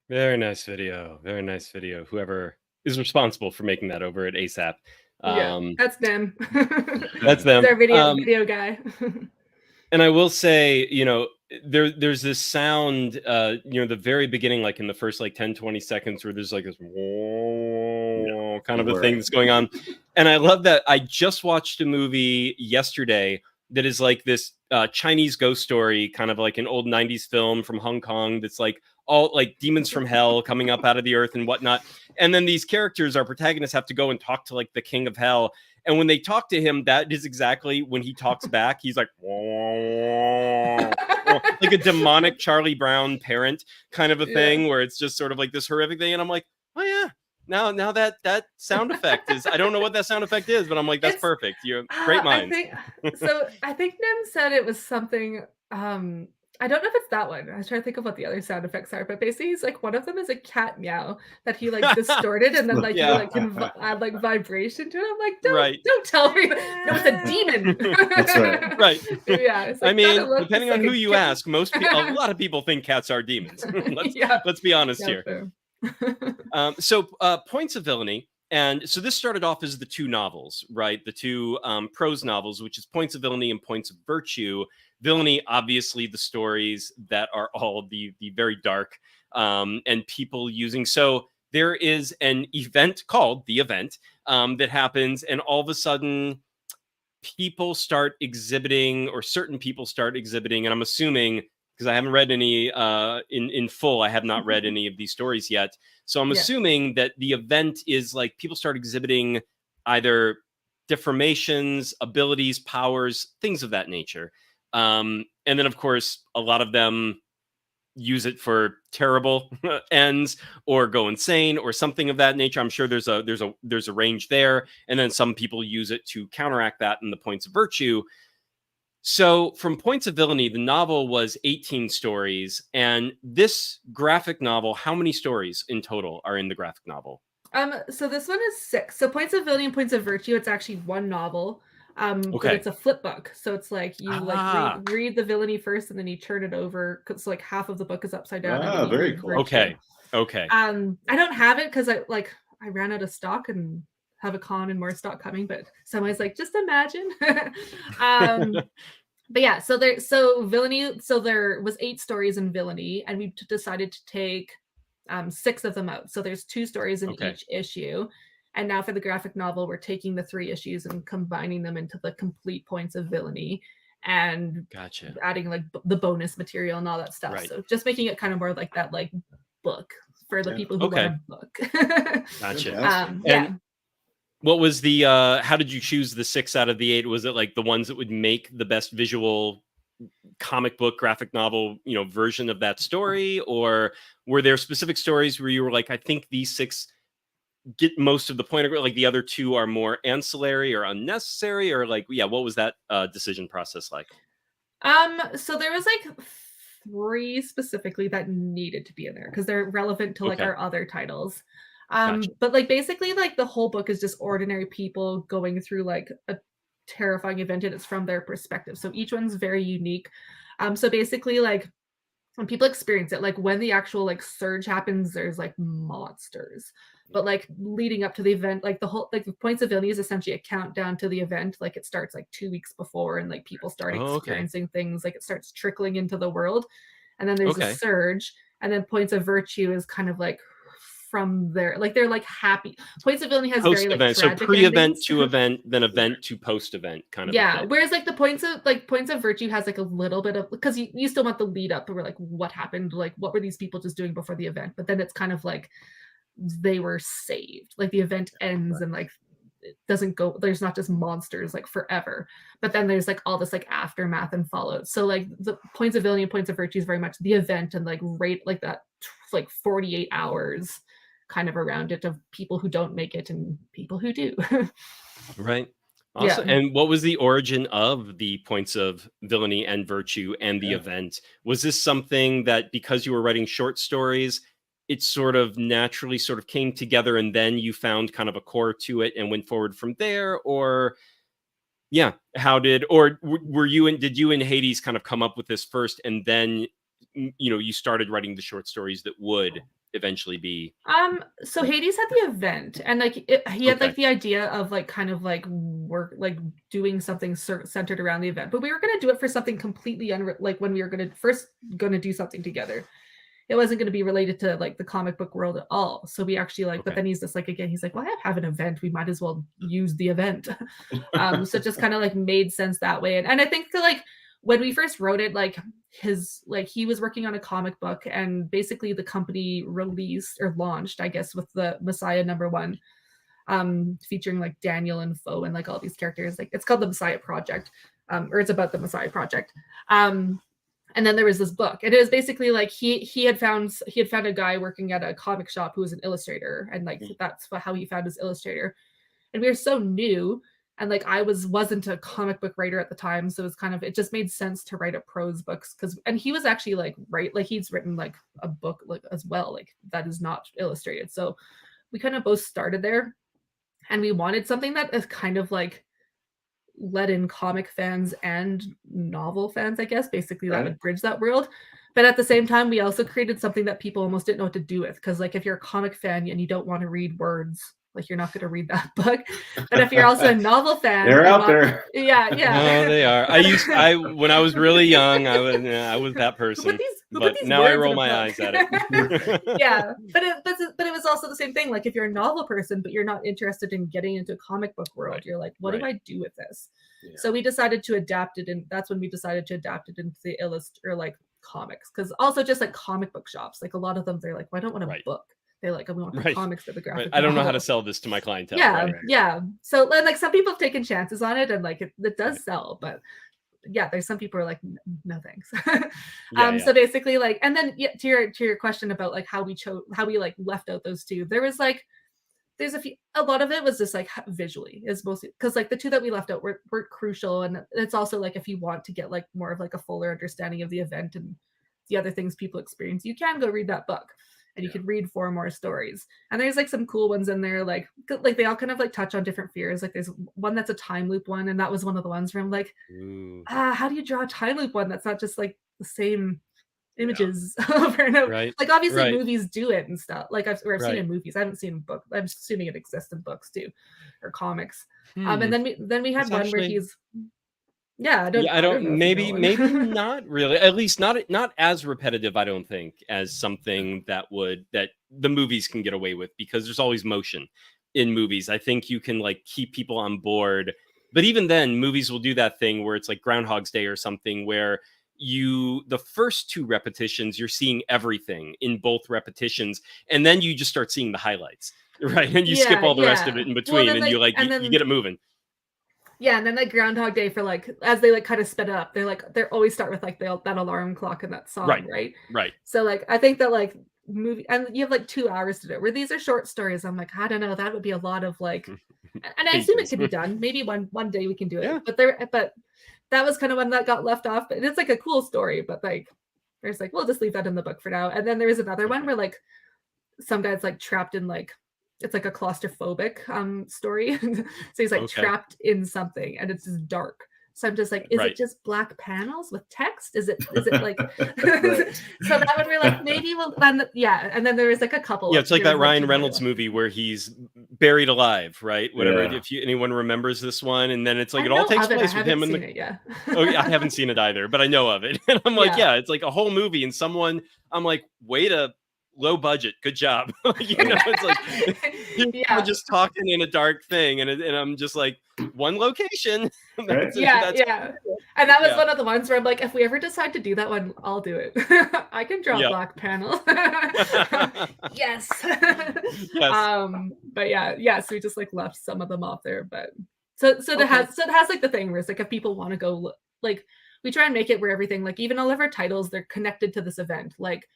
Very nice video. Very nice video. Whoever is responsible for making that over at ASAP. Yeah, that's them. That's them. Their video guy. And I will say, there's this sound, the very beginning, like in the first like 10, 20 seconds, where there's like this kind of a thing that's going on. And I love that. I just watched a movie yesterday that is like this Chinese ghost story, kind of like an old 90s film from Hong Kong that's like all like demons from hell coming up out of the earth and whatnot. And then these characters, our protagonists, have to go and talk to like the king of hell. And when they talk to him, that is exactly when he talks back. He's like, like a demonic Charlie Brown parent kind of a thing, where it's just sort of like this horrific thing. And I'm like, oh yeah. Now that sound effect is, I don't know what that sound effect is, but I'm like, that's perfect. You're great minds. I think Nim said it was something. I don't know if it's that one. I was trying to think of what the other sound effects are, but basically he's like, one of them is a cat meow that he like distorted, and then like you like can add like vibration to it. I'm like, don't tell me. No, it's a demon. That's right. Right. Yeah. It's like, I mean, depending on who you ask, a lot of people think cats are demons. Let's be honest here. So points of villainy. And so this started off as the two novels, right? The two prose novels, which is Points of Villainy and Points of Virtue. Villainy, obviously, the stories that are all the very dark and people using. So there is an event called The Event that happens, and all of a sudden people start exhibiting, or certain people start exhibiting, and I'm assuming, because I haven't read any in full, I have not read any of these stories yet, so I'm Yeah. assuming that the event is like people start exhibiting either deformations, abilities, powers, things of that nature, and then of course a lot of them use it for terrible ends or go insane or something of that nature. I'm sure there's a range there, and then some people use it to counteract that in the points of virtue. So from Points of Villainy, the novel was 18 stories, and this graphic novel, how many stories in total are in the graphic novel? So this one is 6. So Points of Villainy and Points of Virtue, it's actually one novel. But Okay. it's a flip book. So it's like you like Ah, read the Villainy first and then you turn it over. So like half of the book is upside down and Ah, then you very read cool. Virtue. okay. Okay. I don't have it because I ran out of stock and have a con and more stock coming, but somebody's like, just imagine. But yeah, so Villainy, so there was 8 stories in Villainy, and we decided to take 6 of them out. So there's 2 stories in Okay. each issue. And now for the graphic novel, we're taking the 3 issues and combining them into the complete Points of Villainy and Gotcha. adding like the bonus material and all that stuff. Right. So just making it kind of more like that like book for the Yeah. people who Okay. want a book. Gotcha. Fantastic. Yeah. And what was the how did you choose the 6 out of the 8? Was it like the ones that would make the best visual comic book graphic novel, version of that story, or were there specific stories where you were like, I think these 6 get most of the point, like the other 2 are more ancillary or unnecessary, or like, yeah, what was that decision process like? So there was like 3 specifically that needed to be in there because they're relevant to like Okay. our other titles. Gotcha. But like basically like the whole book is just ordinary people going through like a terrifying event and it's from their perspective. So each one's very unique. So basically like when people experience it, like when the actual like surge happens, there's like monsters. But like leading up to the event, like the whole like the Points of Villainy is essentially a countdown to the event. Like it starts like 2 weeks before, and like people start Oh, okay. experiencing things. Like it starts trickling into the world, and then there's a Okay. surge, and then Points of Virtue is kind of like from there. Like they're like happy. Points of Villainy has very Post like event, so tragic pre-event endings. to event, then event to post event kind of a Yeah, thing. whereas like the Points of Virtue has like a little bit of because you still want the lead up, but we're like, what happened? Like, what were these people just doing before the event? But then it's kind of like they were saved. Like the event ends and like it doesn't go. There's not just monsters like forever, but then there's like all this like aftermath and fallout. So like the Points of Villainy and Points of Virtue is very much the event and like rate like that like 48 hours kind of around it of people who don't make it and people who do. Right. Yeah. Awesome. And what was the origin of the Points of Villainy and Virtue and the Yeah. event? Was this something that because you were writing short stories, it sort of naturally sort of came together and then you found kind of a core to it and went forward from there? Or yeah, how did, or were you and did you and Hades kind of come up with this first and then, you started writing the short stories that would eventually be, So Hades had the event and like he had okay. like the idea of like kind of like work like doing something centered around the event, but we were going to do it for something completely like when we were going to do something together, it wasn't going to be related to like the comic book world at all. So we actually like, but Okay. then he's just like, again, he's like, well, I have an event, we might as well use the event. So it just kind of like made sense that way. And I think that like when we first wrote it, like he was working on a comic book and basically the company released or launched, I guess, with the Messiah #1, featuring like Daniel and Foe and like all these characters. Like it's called the Messiah Project, or it's about the Messiah Project. And then there was this book, and it was basically like he had found a guy working at a comic shop who was an illustrator, and like that's how he found his illustrator. And we were so new, and like I wasn't a comic book writer at the time, so it was kind of, it just made sense to write a prose books and he was actually like he's written like a book like as well, like that is not illustrated. So we kind of both started there, and we wanted something that is kind of like let in comic fans and novel fans, I guess, basically that would bridge that world. But at the same time, we also created something that people almost didn't know what to do with. Because like if you're a comic fan and you don't want to read words like you're not going to read that book. But if you're also a novel fan, They're and out not- there. Yeah, Oh, they are. When I was really young, I was that Who person. put these But words now I in roll a my book? eyes at it. Yeah, but it was also the same thing. Like if you're a novel person, but you're not interested in getting into a comic book world, Right. you're like, what do Right. I do with this? Yeah. So we decided to adapt it, and that's when we decided to adapt it into the like comics, because also just like comic book shops, like a lot of them, they're like, well, I don't want a Right. book. They're like, we want the Right. comics or the graphic. Right. I don't know how to novel. sell this to my clientele. Yeah, Right. yeah. So like some people have taken chances on it, and like it does Right. sell, but yeah, there's some people who are like, no thanks. Yeah, So basically, like, and then yeah, to your question about like how we like left out those two, there was like there's a lot of it was just like visually is mostly because like the two that we left out were crucial, and it's also like if you want to get like more of like a fuller understanding of the event and the other things people experience, you can go read that book. And you could read 4 more stories. And there's like some cool ones in there, like they all kind of like touch on different fears. Like there's one that's a time loop one, and that was one of the ones where I'm like, how do you draw a time loop one that's not just like the same images over and over? Right. Like obviously Right. movies do it and stuff. Like I've seen Right. in movies. I haven't seen in books. I'm assuming it exists in books too, or comics. Hmm. And then we had It's one where actually- he's I don't know if you maybe know one. maybe not really, at least not as repetitive, I don't think, as something that the movies can get away with, because there's always motion in movies. I think you can like keep people on board, but even then movies will do that thing where it's like Groundhog's Day or something, where the first 2 repetitions you're seeing everything in both repetitions, and then you just start seeing the highlights, right? And you skip all the rest of it in between, then, and you like you get it moving. Yeah, and then like Groundhog Day, for like as they like kind of sped it up, they're always start with like that alarm clock and that song, right? Right. So like I think that like movie, and you have like 2 hours to do it, where these are short stories. I'm like, I don't know, that would be a lot of like, and I assume it could be done. Maybe one day we can do it. Yeah. But that was kind of one that got left off. But it's like a cool story, but like there's like, we'll just leave that in the book for now. And then there was another one where like some guy's like trapped in like, it's like a claustrophobic story. So he's like trapped in something, and it's just dark. So I'm just like, is it just black panels with text? Is it like so that one we're like, maybe we'll and then there was like a couple. Yeah, it's like that Ryan Reynolds movie where he's buried alive, right? Whatever. Yeah. If anyone remembers this one, and then it's like I it all know takes of it. place I with him haven't and seen it, yeah. Oh yeah, I haven't seen it either, but I know of it. And I'm like, Yeah. yeah, it's like a whole movie, and I'm like, way to low budget, good job. It's like people just talking in a dark thing, and I'm just like, one location. Right. Yeah. And that was one of the ones where I'm like, if we ever decide to do that one, I'll do it. I can draw black panel. Yes. But so we just like left some of them off there, but so it has like the thing where it's like if people want to go like, we try and make it where everything, like even all of our titles, they're connected to this event. Like,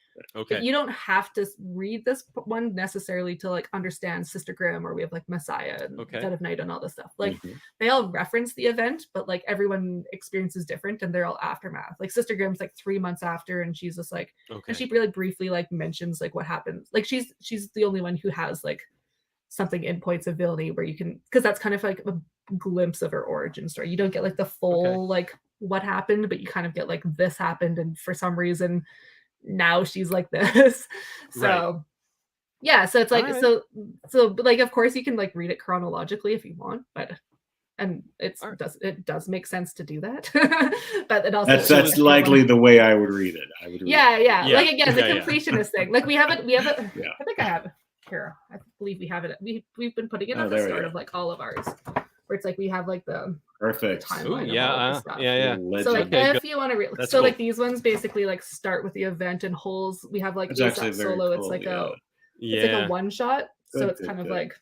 you don't have to read this one necessarily to like understand Sister Grimm, or we have like Messiah and Dead of Night and all this stuff. Like they all reference the event, but like everyone experiences different, and they're all aftermath. Like Sister Grimm's like 3 months after, and she's just like, and she really briefly like mentions like what happens. Like she's the only one who has like something in Points of Villainy where you can, because that's kind of like a glimpse of her origin story. You don't get like the full like what happened, but you kind of get like this happened, and for some reason now she's like this. So so it's like so but like of course you can like read it chronologically if you want, but and it does make sense to do that. But it also that's likely the way I would read it. Like again, the completionist thing. Like we have it I think I have it here. I believe we have it. We've been putting it at the start of like all of ours, where it's like we have like the perfect timeline. So like if you want to read, so cool. Like these ones basically like start with the event and holes. We have like ASAP Solo. Cool, it's like it's like a one shot. So it's kind of like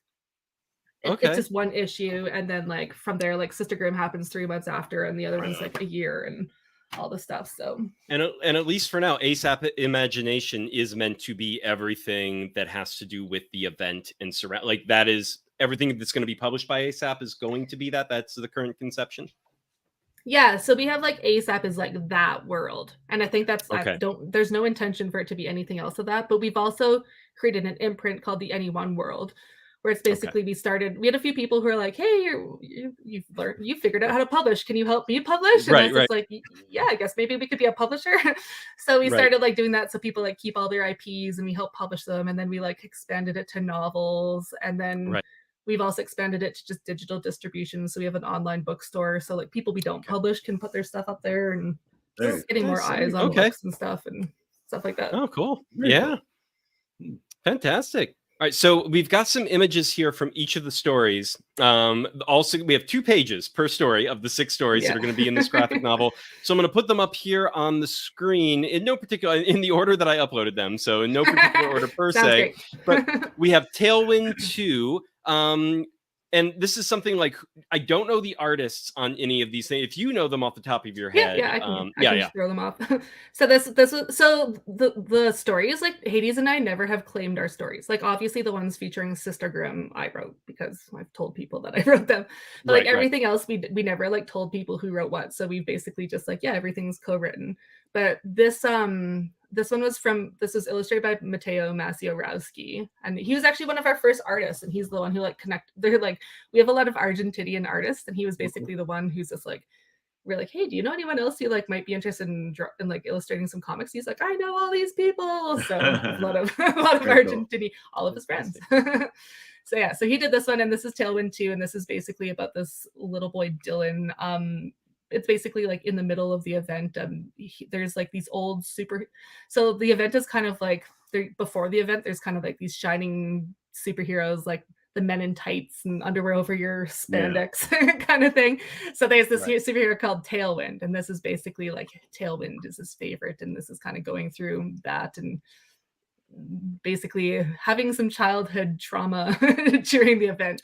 it's just one issue, and then like from there, like Sister Grimm happens 3 months after, and the other one's like a year and all the stuff. So and at least for now, ASAP Imagination is meant to be everything that has to do with the event and surround. Like that is everything that's going to be published by ASAP is going to be that's the current conception. Yeah, so we have like ASAP is like that world, and I think that's there's no intention for it to be anything else of that. But we've also created an imprint called the Anyone World, where it's basically we had a few people who are like, hey, you figured out how to publish, can you help me publish? And it's like, yeah, I guess maybe we could be a publisher. So we started like doing that, so people like keep all their IPs and we help publish them, and then we like expanded it to novels, and then we've also expanded it to just digital distribution. So we have an online bookstore. So like people we don't publish can put their stuff up there, and just getting more eyes on the books and stuff like that. Oh, cool. Very Yeah. cool. Fantastic. All right, so we've got some images here from each of the stories. Also, we have 2 pages per story of the 6 stories that are going to be in this graphic novel. So I'm going to put them up here on the screen in the order that I uploaded them. So in no particular order per se. But we have Tailwind 2. And this is something like, I don't know the artists on any of these things. If you know them off the top of your head, I can just throw them off. So the stories, like Hades and I never have claimed our stories. Like obviously the ones featuring Sister Grimm I wrote because I've told people that I wrote them. But like everything else, we never like told people who wrote what. So we basically just like everything's co-written. But this one was illustrated by Matteo Maciorowski, and he was actually one of our first artists, and he's the one who they're like, we have a lot of Argentinian artists, and he was basically the one who's just like, we're like, hey, do you know anyone else who like might be interested in like illustrating some comics? He's like, I know all these people. So a lot of Argentinian, all of his friends. So he did this one, and this is Tailwind 2, and this is basically about this little boy Dylan. It's basically like in the middle of the event. There's like these old so the event is kind of like before the event, there's kind of like these shining superheroes, like the men in tights and underwear over your spandex kind of thing. So there's this superhero called Tailwind, and this is basically like Tailwind is his favorite, and this is kind of going through that and basically having some childhood trauma during the event.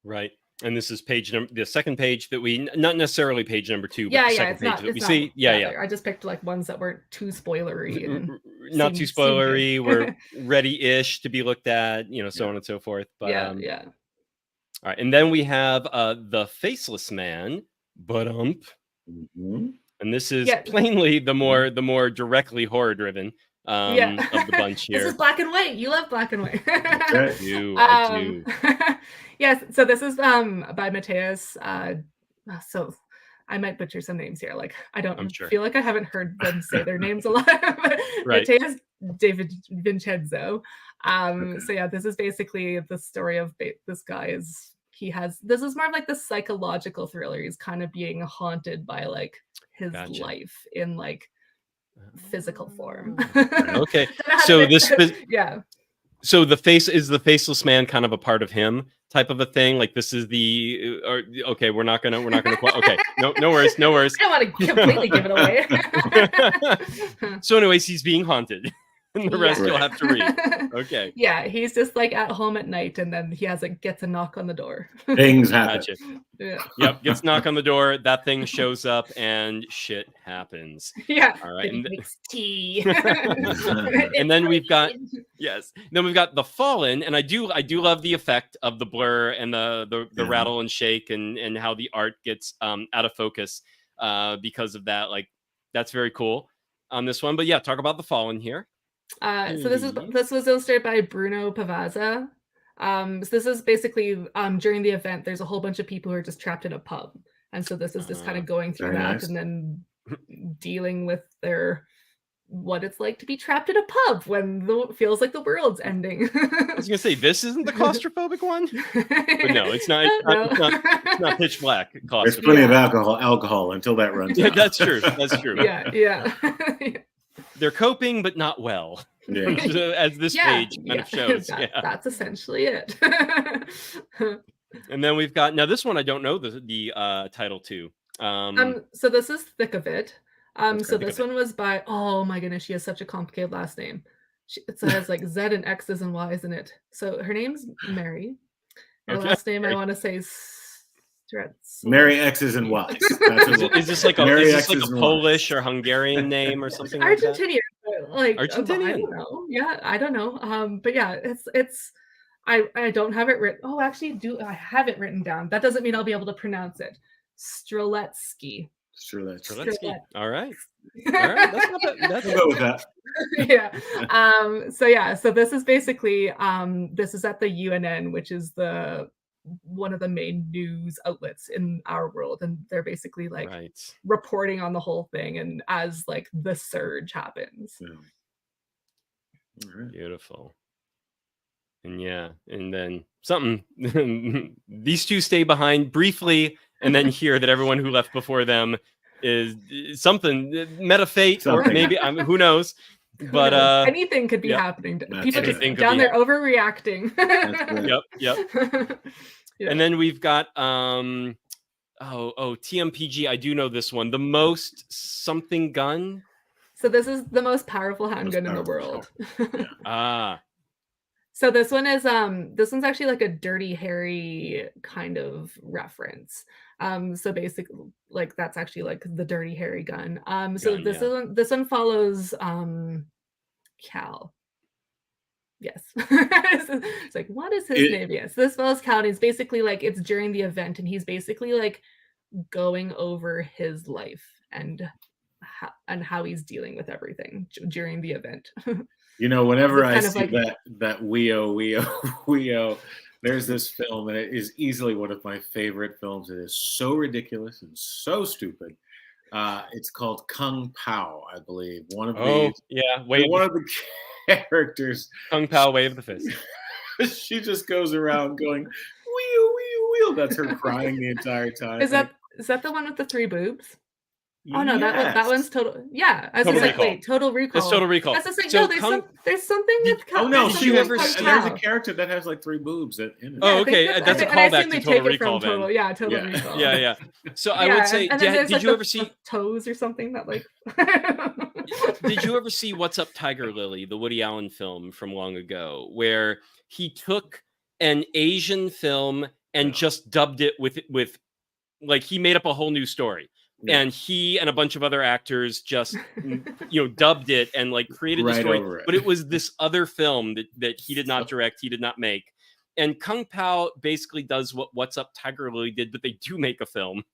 Right. And this is the second page that we, not necessarily page number 2, but the second page that we see. I just picked like ones that weren't too spoilery. And not too spoilery. We're ready-ish to be looked at, so on and so forth. But, All right. And then we have The Faceless Man, and this is plainly the more directly horror-driven of the bunch here. This is black and white. You love black and white. I do. Yes, so this is by Mateus. So I might butcher some names here. Like I don't feel like I haven't heard them say their names a lot. Mateus David Vincenzo. So yeah, this is basically the story of this guy. This is more of like the psychological thriller. He's kind of being haunted by like his life in like physical form. Okay. So So the faceless man kind of a part of him type of a thing. Like this is we're not gonna okay. No worries. I don't want to completely give it away. So anyways, he's being haunted. And the rest you'll have to read. Okay. Yeah, he's just like at home at night, and then he gets a knock on the door. Things happen. Gotcha. Yep, gets a knock on the door. That thing shows up, and shit happens. Yeah. All right. And makes tea. And then we've got Then we've got The Fallen, and I do love the effect of the blur and the rattle and shake, and how the art gets out of focus because of that. Like that's very cool on this one. But yeah, talk about The Fallen here. So this was illustrated by Bruno Pavazza. So this is basically during the event, there's a whole bunch of people who are just trapped in a pub, and so this is just kind of going through that and then dealing with what it's like to be trapped in a pub when it feels like the world's ending. I was gonna say this isn't the claustrophobic one, but no, it's not. It's not pitch black. There's plenty of alcohol until that runs out. That's true. That's true. Yeah. They're coping, but not well. Yeah. As this page kind of shows. That's essentially it. And then we've got this one. I don't know the title to. So this is Thick of It. So this one was by, oh my goodness, she has such a complicated last name. It says like Z and X's and Y's in it. So her name's Mary. Her last name I want to say is Mary X's and Y's. Is this like a Polish or Hungarian name or something? Argentinian, like Argentinian. I don't know. Yeah, I don't know. But yeah, it's I don't have it written. Oh, actually, I have it written down. That doesn't mean I'll be able to pronounce it. Streletsky. All right. That's not bad. Let's go with that. So this is basically this is at the UNN, which is one of the main news outlets in our world, and they're basically like reporting on the whole thing, and as like the surge happens. Beautiful. And then something. These two stay behind briefly, and then hear that everyone who left before them is something metafate, or Something. maybe who knows. But anything could be yep. happening. That's People just Anything could down be there overreacting. That's right. Yep. Yeah. And then we've got TMPG. I do know this one. The most something gun. So this is the most powerful handgun in the world. So this one's actually like a Dirty Harry kind of reference. So basically, like that's actually like the Dirty Harry gun. This one follows Cal. Yes. It's like, what is his name? Yes, this follows Cal, and it's basically like it's during the event, and he's basically like going over his life and how he's dealing with everything during the event. You know, whenever I kind of see like- that Weo, there's this film, and it is easily one of my favorite films. It is so ridiculous and so stupid. It's called Kung Pao, I believe. One of the characters, Kung Pao, wave the fist. She just goes around going wheel, wheel, wheel. That's her crying the entire time. Is that the one with the 3 boobs? Oh no, that one's total. Yeah, I was Total like, Recall. wait, Total Recall. That's Total Recall. That's just like, So no, there's something with. Oh no, there's she something never. with Kung There's a Pao. character that has like 3 boobs in it. Oh, okay, that's a callback to Total Recall. Total Recall. Yeah. So I would say, did you ever see Toes or something that like? Did you ever see What's Up, Tiger Lily, the Woody Allen film from long ago, where he took an Asian film and just dubbed it with like he made up a whole new story. Yeah. And he and a bunch of other actors just, dubbed it and like created the story. But it was this other film that he did not direct, he did not make. And Kung Pao basically does what What's Up, Tiger Lily did, but they do make a film.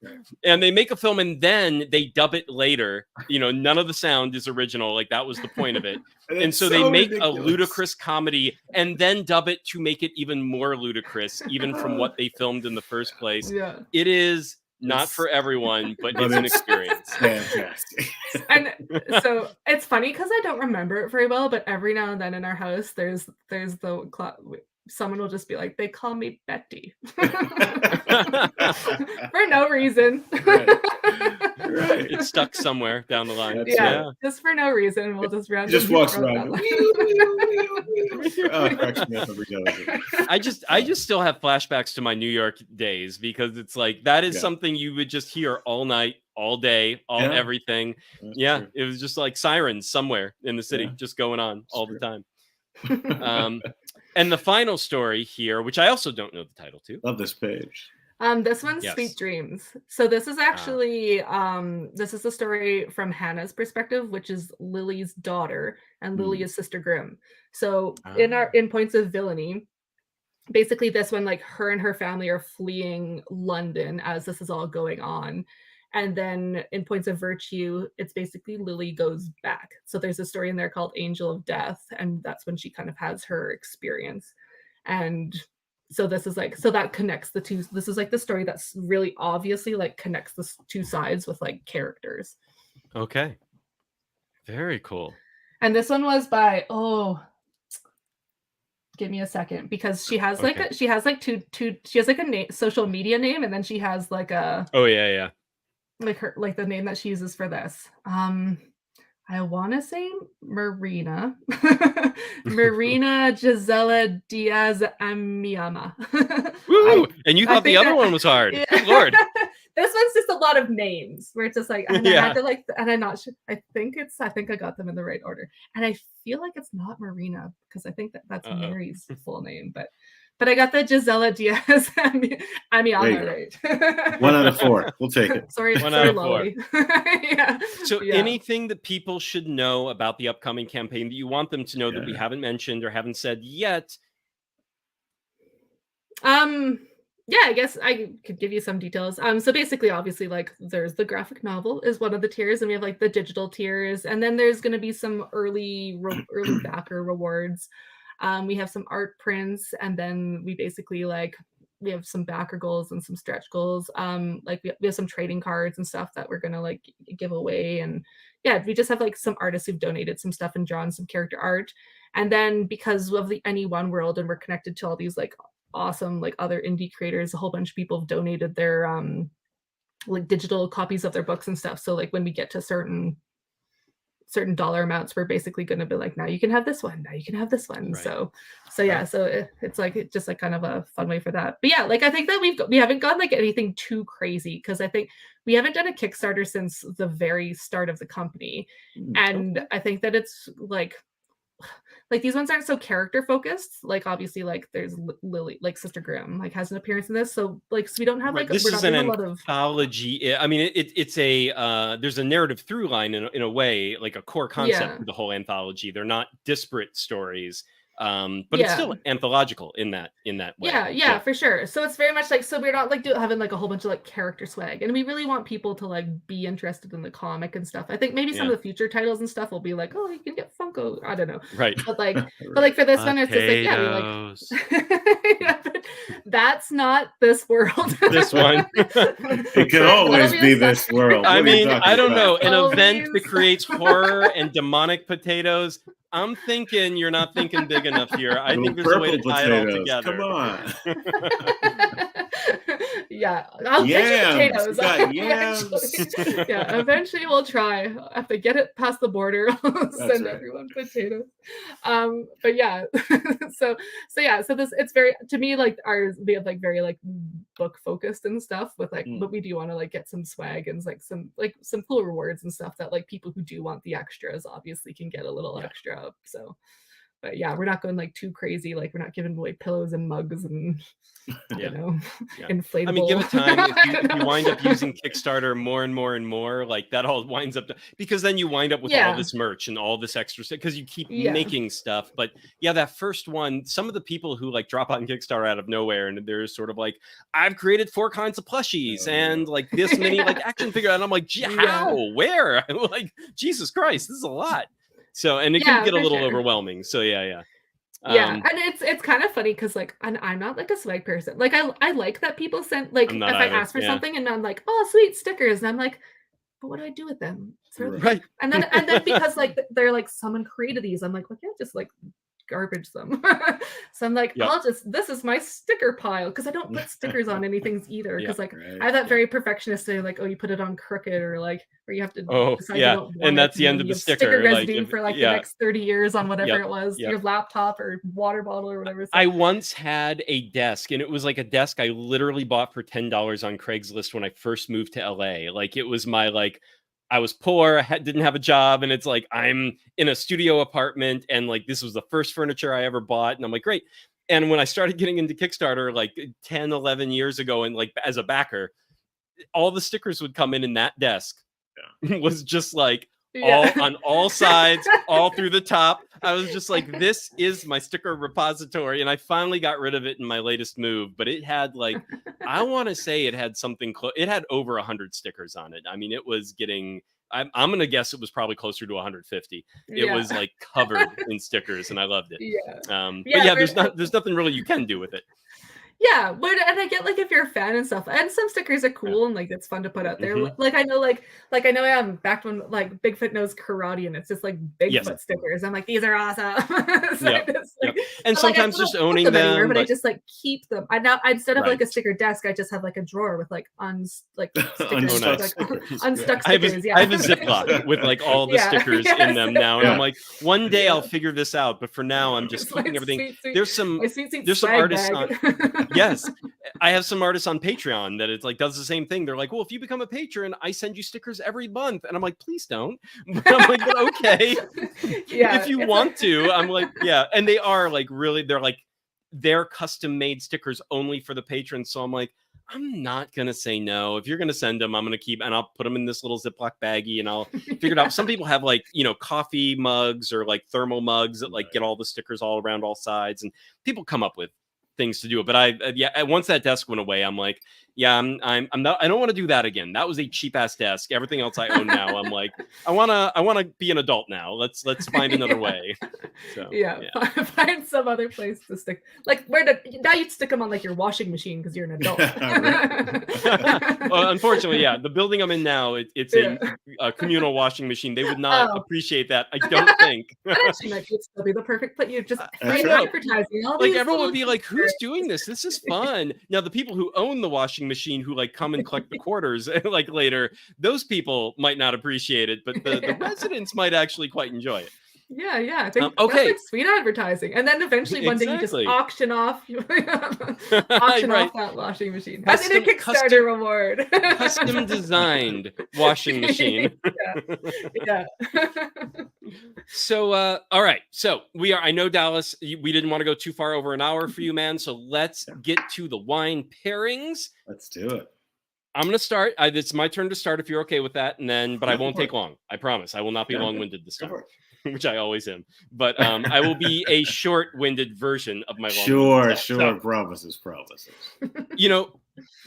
And they make a film and then they dub it later. None of the sound is original. Like that was the point of it. And so they make ridiculous. A ludicrous comedy and then dub it to make it even more ludicrous, even from what they filmed in the first place. Yeah. It is not for everyone, but it's an experience. Fantastic. And so it's funny because I don't remember it very well, but every now and then in our house, there's someone will just be like, they call me Betty. For no reason. Right. It's stuck somewhere down the line. Yeah, just for no reason. We'll just randomly just walks around. I just still have flashbacks to my New York days because it's like that is something you would just hear all night, all day, everything. That's true. It was just like sirens somewhere in the city just going on all the time. And the final story here, which I also don't know the title to. Love this page. This one's Sweet Dreams. So this is actually this is the story from Hannah's perspective, which is Lily's daughter, and Lily is Sister Grimm. So in Points of Villainy, basically this one, like her and her family are fleeing London as this is all going on. And then in Points of Virtue, it's basically Lily goes back. So there's a story in there called Angel of Death, and that's when she kind of has her experience. And so this is like, so that connects the two. This is like the story that's really obviously like connects the two sides with like characters. Okay. Very cool. And this one was by, give me a second, because she has like she has like a social media name, and then she has like a like the name that she uses for this. I want to say Marina Gisela Diaz Amiyama. Woo! And you thought the other one was hard. Yeah. Good Lord. This one's just a lot of names where it's just like, and I had to like, and I'm not sure. I think I got them in the right order, and I feel like it's not Marina because I think that's Mary's full name, but I got the Gisela Diaz Amiyama right. 1 out of 4. We'll take it. Sorry, 1 out of 4. So yeah. Anything that people should know about the upcoming campaign that you want them to know that we haven't mentioned or haven't said yet? Yeah, I guess I could give you some details. So basically, obviously, like there's the graphic novel is one of the tiers, and we have like the digital tiers, and then there's going to be some early backer rewards. We have some art prints, and then we basically like we have some backer goals and some stretch goals. Like we have some trading cards and stuff that we're gonna like give away, and we just have like some artists who've donated some stuff and drawn some character art. And then because of the Any1 world, and we're connected to all these like awesome like other indie creators, a whole bunch of people have donated their like digital copies of their books and stuff. So like when we get to certain dollar amounts, we're basically going to be like, now you can have this one, now you can have this one. Right. So yeah, so it's like just like kind of a fun way for that. But yeah, like I think that we haven't gone like anything too crazy, because I think we haven't done a Kickstarter since the very start of the company. And I think that it's like these ones aren't so character focused. Like obviously like there's Lily, like Sister Grimm like has an appearance in this, so like so we don't have like this we're is not an doing a lot of anthology. I mean, it's a there's a narrative through line in a way, like a core concept for the whole anthology. They're not disparate stories, but it's still anthological in that way. Yeah, for sure. So it's very much like, so we're not like having like a whole bunch of like character swag, and we really want people to like be interested in the comic and stuff. I think maybe some of the future titles and stuff will be like, oh, you can get Funko, I don't know, right? But like for this one, it's just like, yeah, we like yeah, but that's not this world. This one, it can always be this world. I mean, I don't know, an event that creates horror and demonic potatoes. I'm thinking you're not thinking big enough here. I think there's a way to tie it all together. Come on. Yeah, I'll get you potatoes. Yeah, eventually we'll try. If they get it past the border, I'll send everyone potatoes. But yeah, so this, it's very, to me, like ours, we have like very like book focused and stuff with like, but we do want to like get some swag and like some cool rewards and stuff that like people who do want the extras obviously can get a little extra. So, but yeah, we're not going like too crazy. Like we're not giving away pillows and mugs and you know, inflatable. I mean, give it time. If you wind up using Kickstarter more and more and more, like that all winds up because then you wind up with all this merch and all this extra stuff because you keep making stuff. But yeah, that first one, some of the people who like drop on Kickstarter out of nowhere and they're sort of like, I've created 4 kinds of plushies and like this many like action figure, and I'm like, how, where? Like, Jesus Christ, this is a lot. So, and it can get a little overwhelming. So yeah. And it's kind of funny because like I'm not like a swag person. Like I like that people send like if I ask for something and I'm like, oh sweet stickers, and I'm like, but what do I do with them? Right. And then because like they're like someone created these, I'm like, well, can't just like garbage them. So I'm like, this is my sticker pile, because I don't put stickers on anything either, because like I have that very perfectionist thing, like, oh, you put it on crooked, or like, or you have to decide you don't want and that's it, the end of the sticker residue for like the next 30 years on whatever it was, your laptop or water bottle or whatever. So I once had a desk, and it was like a desk I literally bought for $10 on Craigslist when I first moved to LA. Like it was my like, I was poor, didn't have a job, and it's like I'm in a studio apartment, and like this was the first furniture I ever bought, and I'm like, great. And when I started getting into Kickstarter like 10, 11 years ago, and like as a backer, all the stickers would come in that desk. It was just like all on all sides, all through the top. I was just like, this is my sticker repository, and I finally got rid of it in my latest move. But it had like, I want to say it had something close. It had over 100 stickers on it. I mean, it was getting. I'm gonna guess it was probably closer to 150. It was like covered in stickers, and I loved it. But yeah, there's nothing really you can do with it. Yeah, but and I get like if you're a fan and stuff, and some stickers are cool and like it's fun to put out there. Like I know back when like Bigfoot knows karate, and it's just like Bigfoot stickers. I'm like, these are awesome. And sometimes just owning them, anywhere, but I just like keep them. I now instead of like a sticker desk, I just have like a drawer with like stickers, unstuck stickers. I have a Ziploc with like all the stickers in them now, and I'm like, one day I'll figure this out, but for now I'm just keeping everything. There's some artists on. Yes, I have some artists on Patreon that it's like does the same thing. They're like, well, if you become a patron, I send you stickers every month, and I'm like, please don't. But I'm like, but okay, if you want to. I'm like, and they are like really, they're custom made stickers only for the patrons. So I'm like, I'm not gonna say no. If you're gonna send them, I'm gonna keep, and I'll put them in this little Ziploc baggie, and I'll figure it out. Some people have like coffee mugs or like thermal mugs that like get all the stickers all around all sides, and people come up with things to do it. But once that desk went away, I'm like, Yeah, I'm not. I don't want to do that again. That was a cheap ass desk. Everything else I own now, I'm like, I wanna be an adult now. Let's find another Yeah. way. So Yeah, find some other place to stick. Like now you'd stick them on like your washing machine because you're an adult. Well, unfortunately, yeah, the building I'm in now, it's Yeah. a communal washing machine. They would not Oh, appreciate that, I don't think. that actually might still be the perfect. But you just I free know. advertising. All Like these everyone little would be like, "Who's features. doing this? This is fun." Now, the people who own the washing machine, who like come and collect the quarters, like later, those people might not appreciate it, but the residents might actually quite enjoy it. Yeah, yeah. I think that's Okay, like sweet advertising. And then eventually one day you just exactly. auction off Right. that washing machine. As in a Custom, Kickstarter reward. custom designed washing machine. Yeah. So, all right. So I know Dallas, we didn't want to go too far over an hour for you, man. So let's get to the wine pairings. Let's do it. I'm going to start. It's my turn to start if you're okay with that. But I won't take long. I promise. I will not be long-winded this time, which I always am. But I will be a short-winded version of my long-winded Sure. Promises.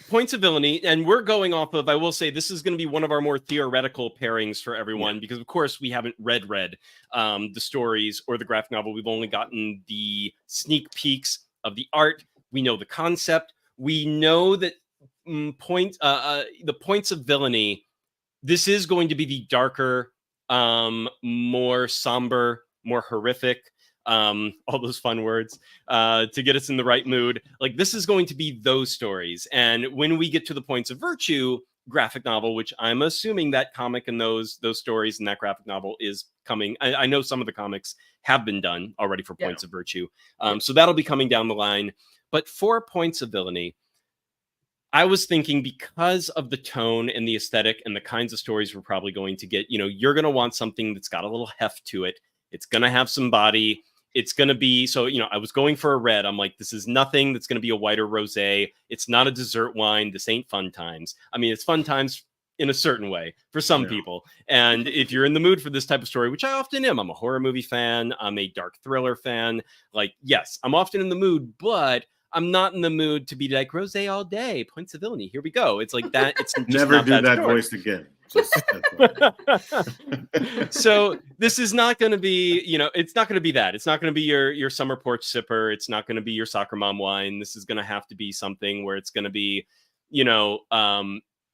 Points of villainy, and we're going off of, I will say, this is going to be one of our more theoretical pairings for everyone, because of course we haven't read the stories or the graphic novel. We've only gotten the sneak peeks of the art. We know the concept. We know that the points of villainy, this is going to be the darker, more somber, more horrific, all those fun words, to get us in the right mood. Like, this is going to be those stories. And when we get to the points of virtue graphic novel, which I'm assuming that comic and those stories and that graphic novel is coming. I know some of the comics have been done already for points of virtue. So that'll be coming down the line. But for points of villainy, I was thinking, because of the tone and the aesthetic and the kinds of stories we're probably going to get, you're going to want something that's got a little heft to it. It's going to have some body. It's going to be, so, I was going for a red. I'm like, this is nothing that's going to be a white or rosé. It's not a dessert wine. This ain't fun times. I mean, it's fun times in a certain way for some people. And if you're in the mood for this type of story, which I often am, I'm a horror movie fan. I'm a dark thriller fan. Like, yes, I'm often in the mood, but I'm not in the mood to be like, rosé all day, points of villainy, here we go. It's like that. It's just never do that voice again. So this is not going to be, it's not going to be that. It's not going to be your summer porch sipper. It's not going to be your soccer mom wine. This is going to have to be something where it's going to be,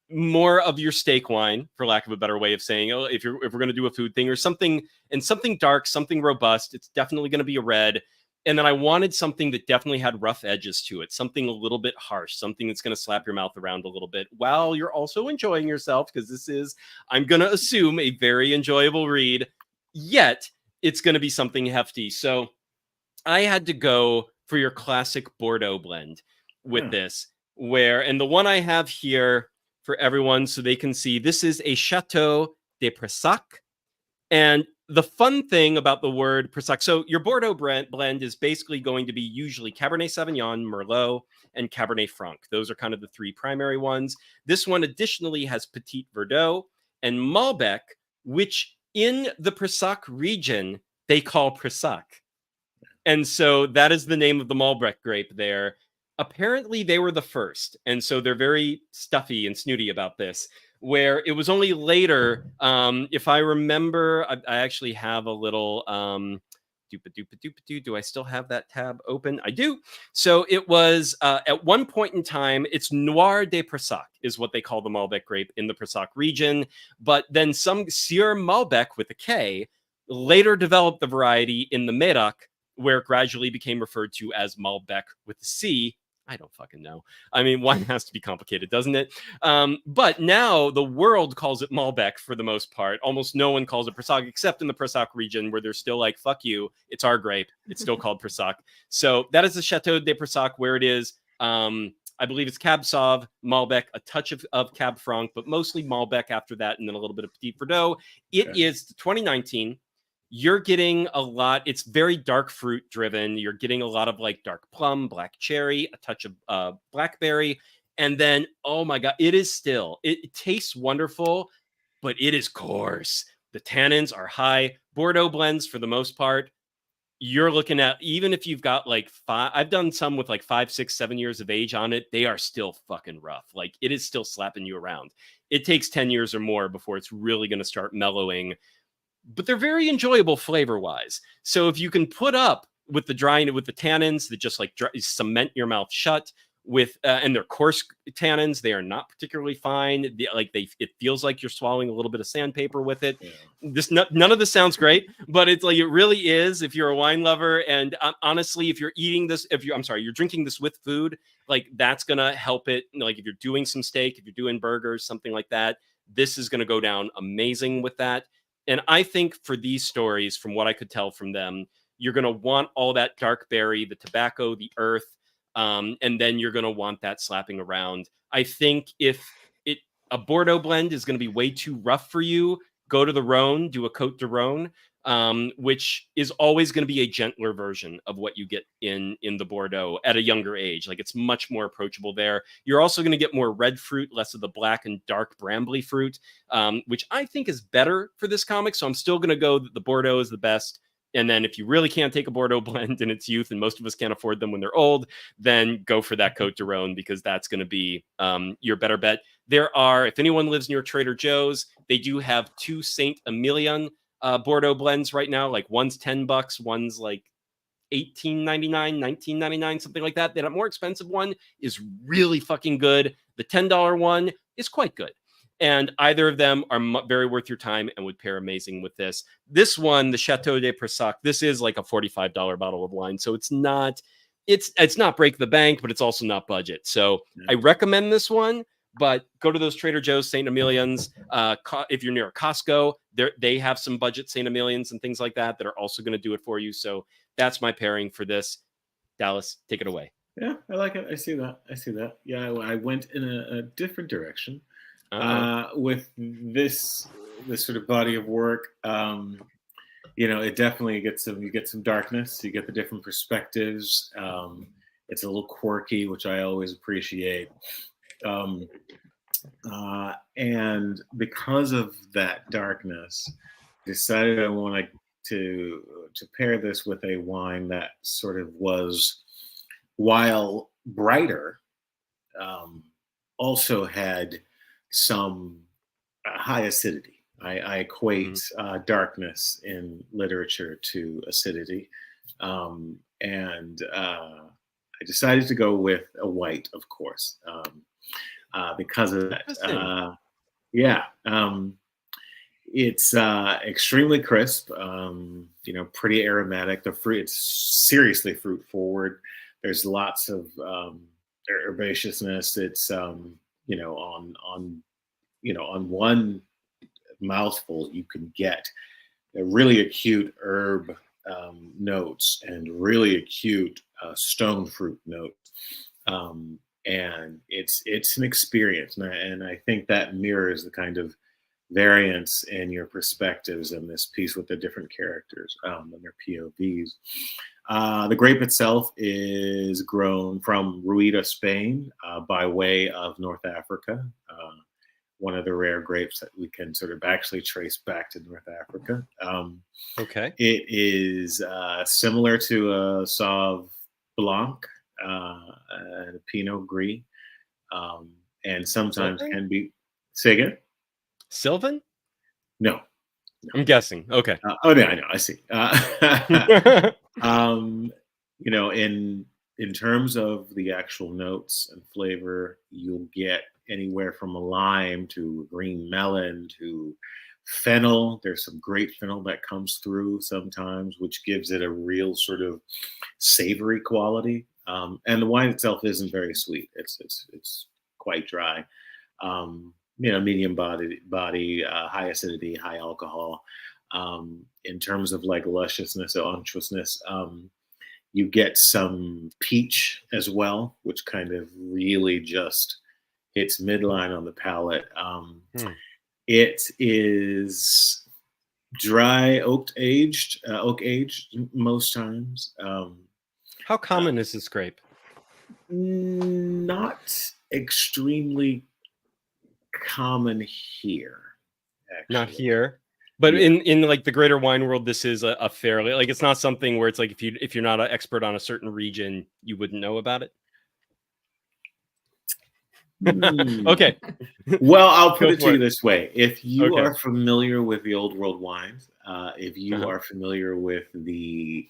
more of your steak wine, for lack of a better way of saying, if we're going to do a food thing or something, and something dark, something robust, it's definitely going to be a red. And then I wanted something that definitely had rough edges to it, something a little bit harsh, something that's going to slap your mouth around a little bit while you're also enjoying yourself, because this is, I'm going to assume, a very enjoyable read, yet it's going to be something hefty. So I had to go for your classic Bordeaux blend with this, and the one I have here for everyone so they can see, this is a Chateau de Pressac. And the fun thing about the word Pressac, so your Bordeaux blend is basically going to be usually Cabernet Sauvignon, Merlot, and Cabernet Franc. Those are kind of the three primary ones. This one additionally has Petit Verdot and Malbec, which in the Pressac region, they call Pressac. And so that is the name of the Malbec grape there. Apparently, they were the first. And so they're very stuffy and snooty about this, where it was only later, if I remember, I actually have a little, do I still have that tab open? I do. So it was, at one point in time, it's Noir de Pressac is what they call the Malbec grape in the Pressac region. But then some Sieur Malbec with a K later developed the variety in the Médoc, where it gradually became referred to as Malbec with a C. I don't fucking know. I mean, wine has to be complicated, doesn't it? But now the world calls it Malbec for the most part. Almost no one calls it Pressac, except in the Pressac region, where they're still like, fuck you, it's our grape. It's still called Pressac. So that is the Chateau de Pressac, where it is, I believe it's Cab Sauv, Malbec, a touch of Cab Franc, but mostly Malbec after that, and then a little bit of Petit Verdot. It is 2019. You're getting a lot. It's very dark fruit driven. You're getting a lot of like dark plum, black cherry, a touch of blackberry. And then, oh my God, it tastes wonderful, but it is coarse. The tannins are high. Bordeaux blends, for the most part, you're looking at, even if you've got like I've done some with like 5, 6, 7 years of age on it. They are still fucking rough. Like it is still slapping you around. It takes 10 years or more before it's really going to start mellowing, but they're very enjoyable flavor wise. So if you can put up with the drying, with the tannins that just like cement your mouth shut with, and they're coarse tannins, they are not particularly fine. It feels like you're swallowing a little bit of sandpaper with it. Yeah. None of this sounds great, but it's like, it really is. If you're a wine lover, and honestly, if you're eating this, you're drinking this with food, like that's going to help it. Like if you're doing some steak, if you're doing burgers, something like that, this is going to go down amazing with that. And I think for these stories, from what I could tell from them, you're going to want all that dark berry, the tobacco, the earth, and then you're going to want that slapping around. I think if a Bordeaux blend is going to be way too rough for you, go to the Rhone, do a Côte de Rhone, which is always going to be a gentler version of what you get in the Bordeaux at a younger age. Like it's much more approachable there. You're also going to get more red fruit, less of the black and dark brambly fruit, which I think is better for this comic. So I'm still going to go that the Bordeaux is the best. And then if you really can't take a Bordeaux blend in its youth, and most of us can't afford them when they're old, then go for that Côte de Rhone, because that's going to be your better bet. There are, if anyone lives near Trader Joe's, they do have 2 Saint Emilion Bordeaux blends right now. Like one's $10, one's like $18.99, $19.99, something like that. That more expensive one is really fucking good. The $10 one is quite good. And either of them are very worth your time and would pair amazing with this. This one, the Chateau de Pessac, this is like a $45 bottle of wine. So it's not break the bank, but it's also not budget. So I recommend this one, but go to those Trader Joe's St. Emilions. If you're near a Costco, they have some budget St. Emilions and things like that are also going to do it for you. So that's my pairing for this. Dallas, take it away. Yeah, I like it. I see that. Yeah, I went in a different direction. With this sort of body of work, it definitely you get some darkness, you get the different perspectives. It's a little quirky, which I always appreciate. And because of that darkness, I decided I wanted to pair this with a wine that sort of was, while brighter, also had some high acidity. I equate darkness in literature to acidity. And I decided to go with a white, of course, because of that. It's extremely crisp, pretty aromatic. The fruit, it's seriously fruit forward. There's lots of herbaceousness. It's on one mouthful, you can get a really acute herb notes and really acute stone fruit notes. And it's an experience. And I think that mirrors the kind of variance in your perspectives in this piece with the different characters and their POVs. The grape itself is grown from Rueda, Spain, by way of North Africa. One of the rare grapes that we can sort of actually trace back to North Africa. Okay. It is similar to a Sauv Blanc and a Pinot Gris, and sometimes Sylvan? can be. Say again? Sylvan? No. I'm guessing. Okay. I know. I see. In terms of the actual notes and flavor, you'll get anywhere from a lime to a green melon to fennel. There's some great fennel that comes through sometimes, which gives it a real sort of savory quality. And the wine itself isn't very sweet. It's quite dry. Medium body, high acidity, high alcohol. In terms of like lusciousness or unctuousness, you get some peach as well, which kind of really just hits midline on the palate. It is dry oak aged most times. How common is this grape? Not extremely common here. Actually. Not here. But Yeah. in like the greater wine world, this is a fairly, like, it's not something where it's like if you're not an expert on a certain region, you wouldn't know about it. Okay. Well, I'll put Go it to for you it. this way. If you Okay. are familiar with the old world wines, if you Uh-huh. are familiar with the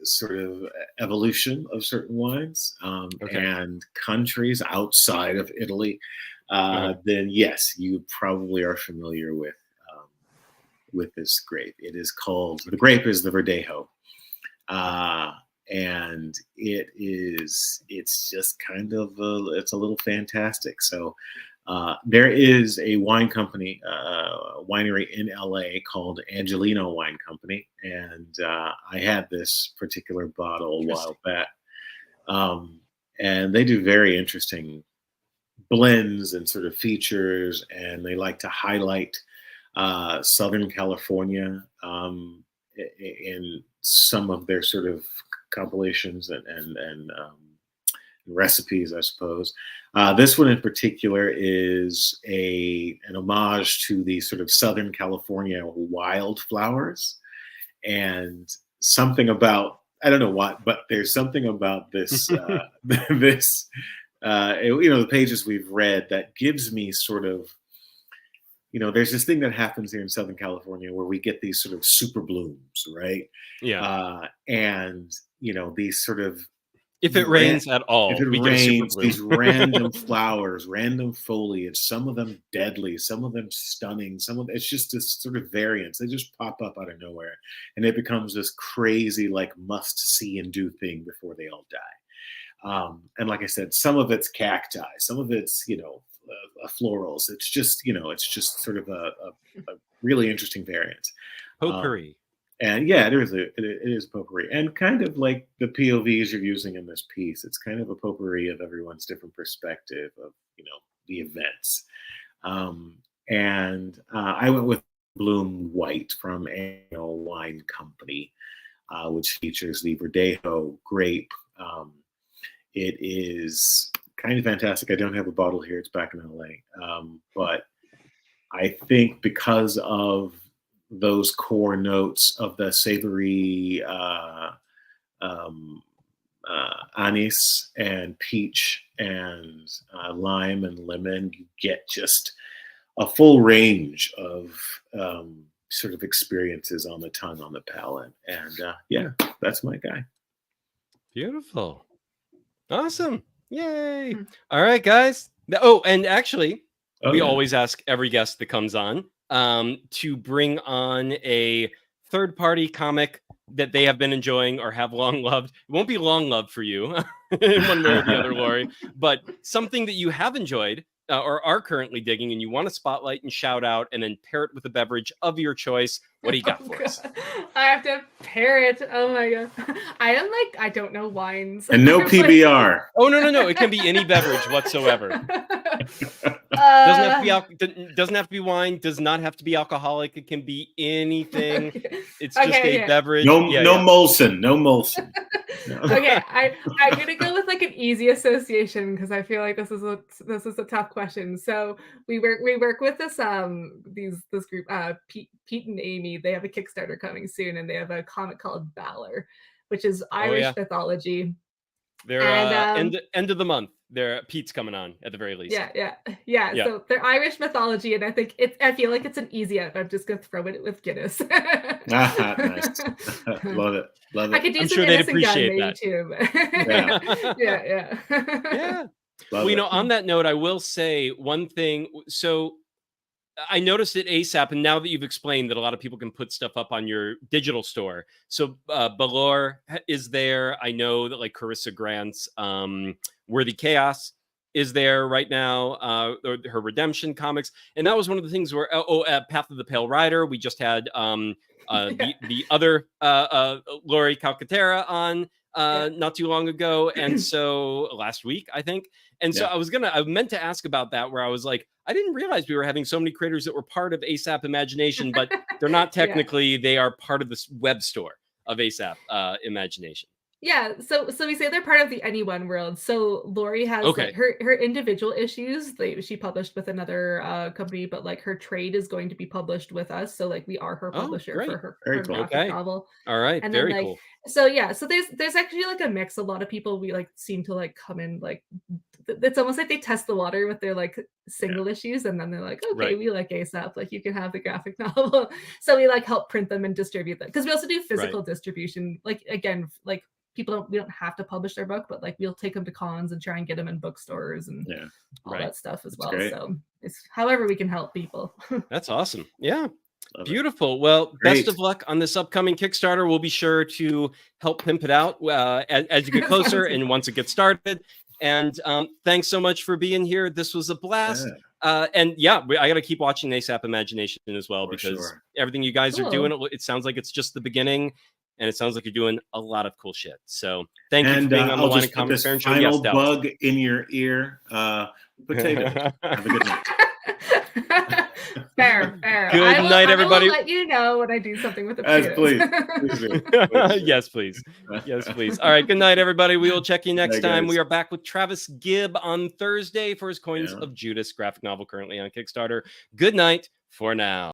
sort of evolution of certain wines Okay. and countries outside of Italy, Uh-huh. then yes, you probably are familiar with this grape. It is called, the grape is the Verdejo. Uh, and it's just kind of it's a little fantastic. So there is a wine company, winery in LA called Angelino Wine Company, and I had this particular bottle a while back. And they do very interesting blends and sort of features, and they like to highlight Southern California in some of their sort of compilations and recipes, I suppose. This one in particular is an homage to the sort of Southern California wildflowers, and something about, I don't know what, but there's something about this this the pages we've read that gives me sort of, there's this thing that happens here in Southern California where we get these sort of super blooms, right? Yeah. And these sort of If it ran- rains at if all, it we get a super rains, bloom. these random flowers, random foliage, some of them deadly, some of them stunning, it's just this sort of variance. They just pop up out of nowhere, and it becomes this crazy, like, must see and do thing before they all die. And like I said, some of it's cacti, some of it's florals. It's just sort of a really interesting variant. Potpourri. And yeah, it is potpourri, and kind of like the POVs you're using in this piece. It's kind of a potpourri of everyone's different perspective of the events. And I went with Bloom White from Ale Wine Company, which features the Verdejo grape. It is kind of fantastic. I don't have a bottle here; it's back in LA, but I think because of those core notes of the savory anise and peach and lime and lemon, you get just a full range of sort of experiences on the tongue, on the palate. And yeah, that's my guy. Beautiful. Awesome. Yay. All right, guys. Oh, and actually, we always ask every guest that comes on to bring on a third-party comic that they have been enjoying or have long loved. It won't be long loved for you in one way or the other, Lori, but something that you have enjoyed or are currently digging and you want to spotlight and shout out and then pair it with a beverage of your choice. What do you got for us? I have to pair it. Oh my god. I don't know wines. And no PBR. Oh, no. It can be any beverage whatsoever. Doesn't have to be wine, does not have to be alcoholic. It can be anything. Okay. It's just a beverage. No Molson. No Molson. No. Okay, I'm gonna go with like an easy association because I feel like this is a tough question. So we work with this group, Pete and Amy. They have a Kickstarter coming soon, and they have a comic called Valor, which is Irish mythology. They're end of the month. Pete's coming on at the very least. Yeah. So they're Irish mythology, and I feel like it's an easy out. I'm just gonna throw it with Guinness. Nice. Love it. I could do I'm some sure they'd innocent appreciate gun that too. Yeah. Well, on that note, I will say one thing. So I noticed it ASAP, and now that you've explained that a lot of people can put stuff up on your digital store. So Balor is there. I know that like Carissa Grant's Worthy Chaos is there right now. Her Redemption comics, and that was one of the things where Path of the Pale Rider. We just had the other Lori Calcaterra on not too long ago, and so last week I think. And so I meant to ask about that, where I was like, I didn't realize we were having so many creators that were part of ASAP Imagination, but they're not technically. They are part of this web store of ASAP Imagination. Yeah, so we say they're part of the Anyone world. So Lori has like Okay. her individual issues. She published with another company, but like her trade is going to be published with us. So like we are her Oh, publisher for great. Very her cool. graphic Okay. novel. All right. And then Very like cool. so yeah, so there's actually like a mix. A lot of people we like seem to like come in like it's almost like they test the water with their like single issues, and then they're like, okay, Right. we like ASAP, like you can have the graphic novel. So we like help print them and distribute them because we also do Right. physical distribution. Like again, like we don't have to publish their book, but like we'll take them to cons and try and get them in bookstores and Yeah. all Right. that stuff as That's well. great. So it's however we can help people. That's awesome. Yeah. Love it. Beautiful. Well, best Great. of luck on this upcoming Kickstarter. We'll be sure to help pimp it out as you get closer Sounds and good. once it gets started. And thanks so much for being here. This was a blast. Yeah, And yeah, I got to keep watching ASAP Imagination as well for because sure. everything you guys are Cool. doing, it sounds like it's just the beginning. And it sounds like you're doing a lot of cool shit. So thank you for And being on the I'll Line just of put Comics this Parent Show. final Yes, Dallas. bug in your ear. Potatoes. Have a good night. Fair. Good night, everybody. I will let you know when I do something with the Yes, potatoes. please. Please do. Please do. Yes, please. Yes, please. All right. Good night, everybody. We will check you next Night, time. guys. We are back with Travis Gibb on Thursday for his Coins Yeah. of Judas graphic novel currently on Kickstarter. Good night for now.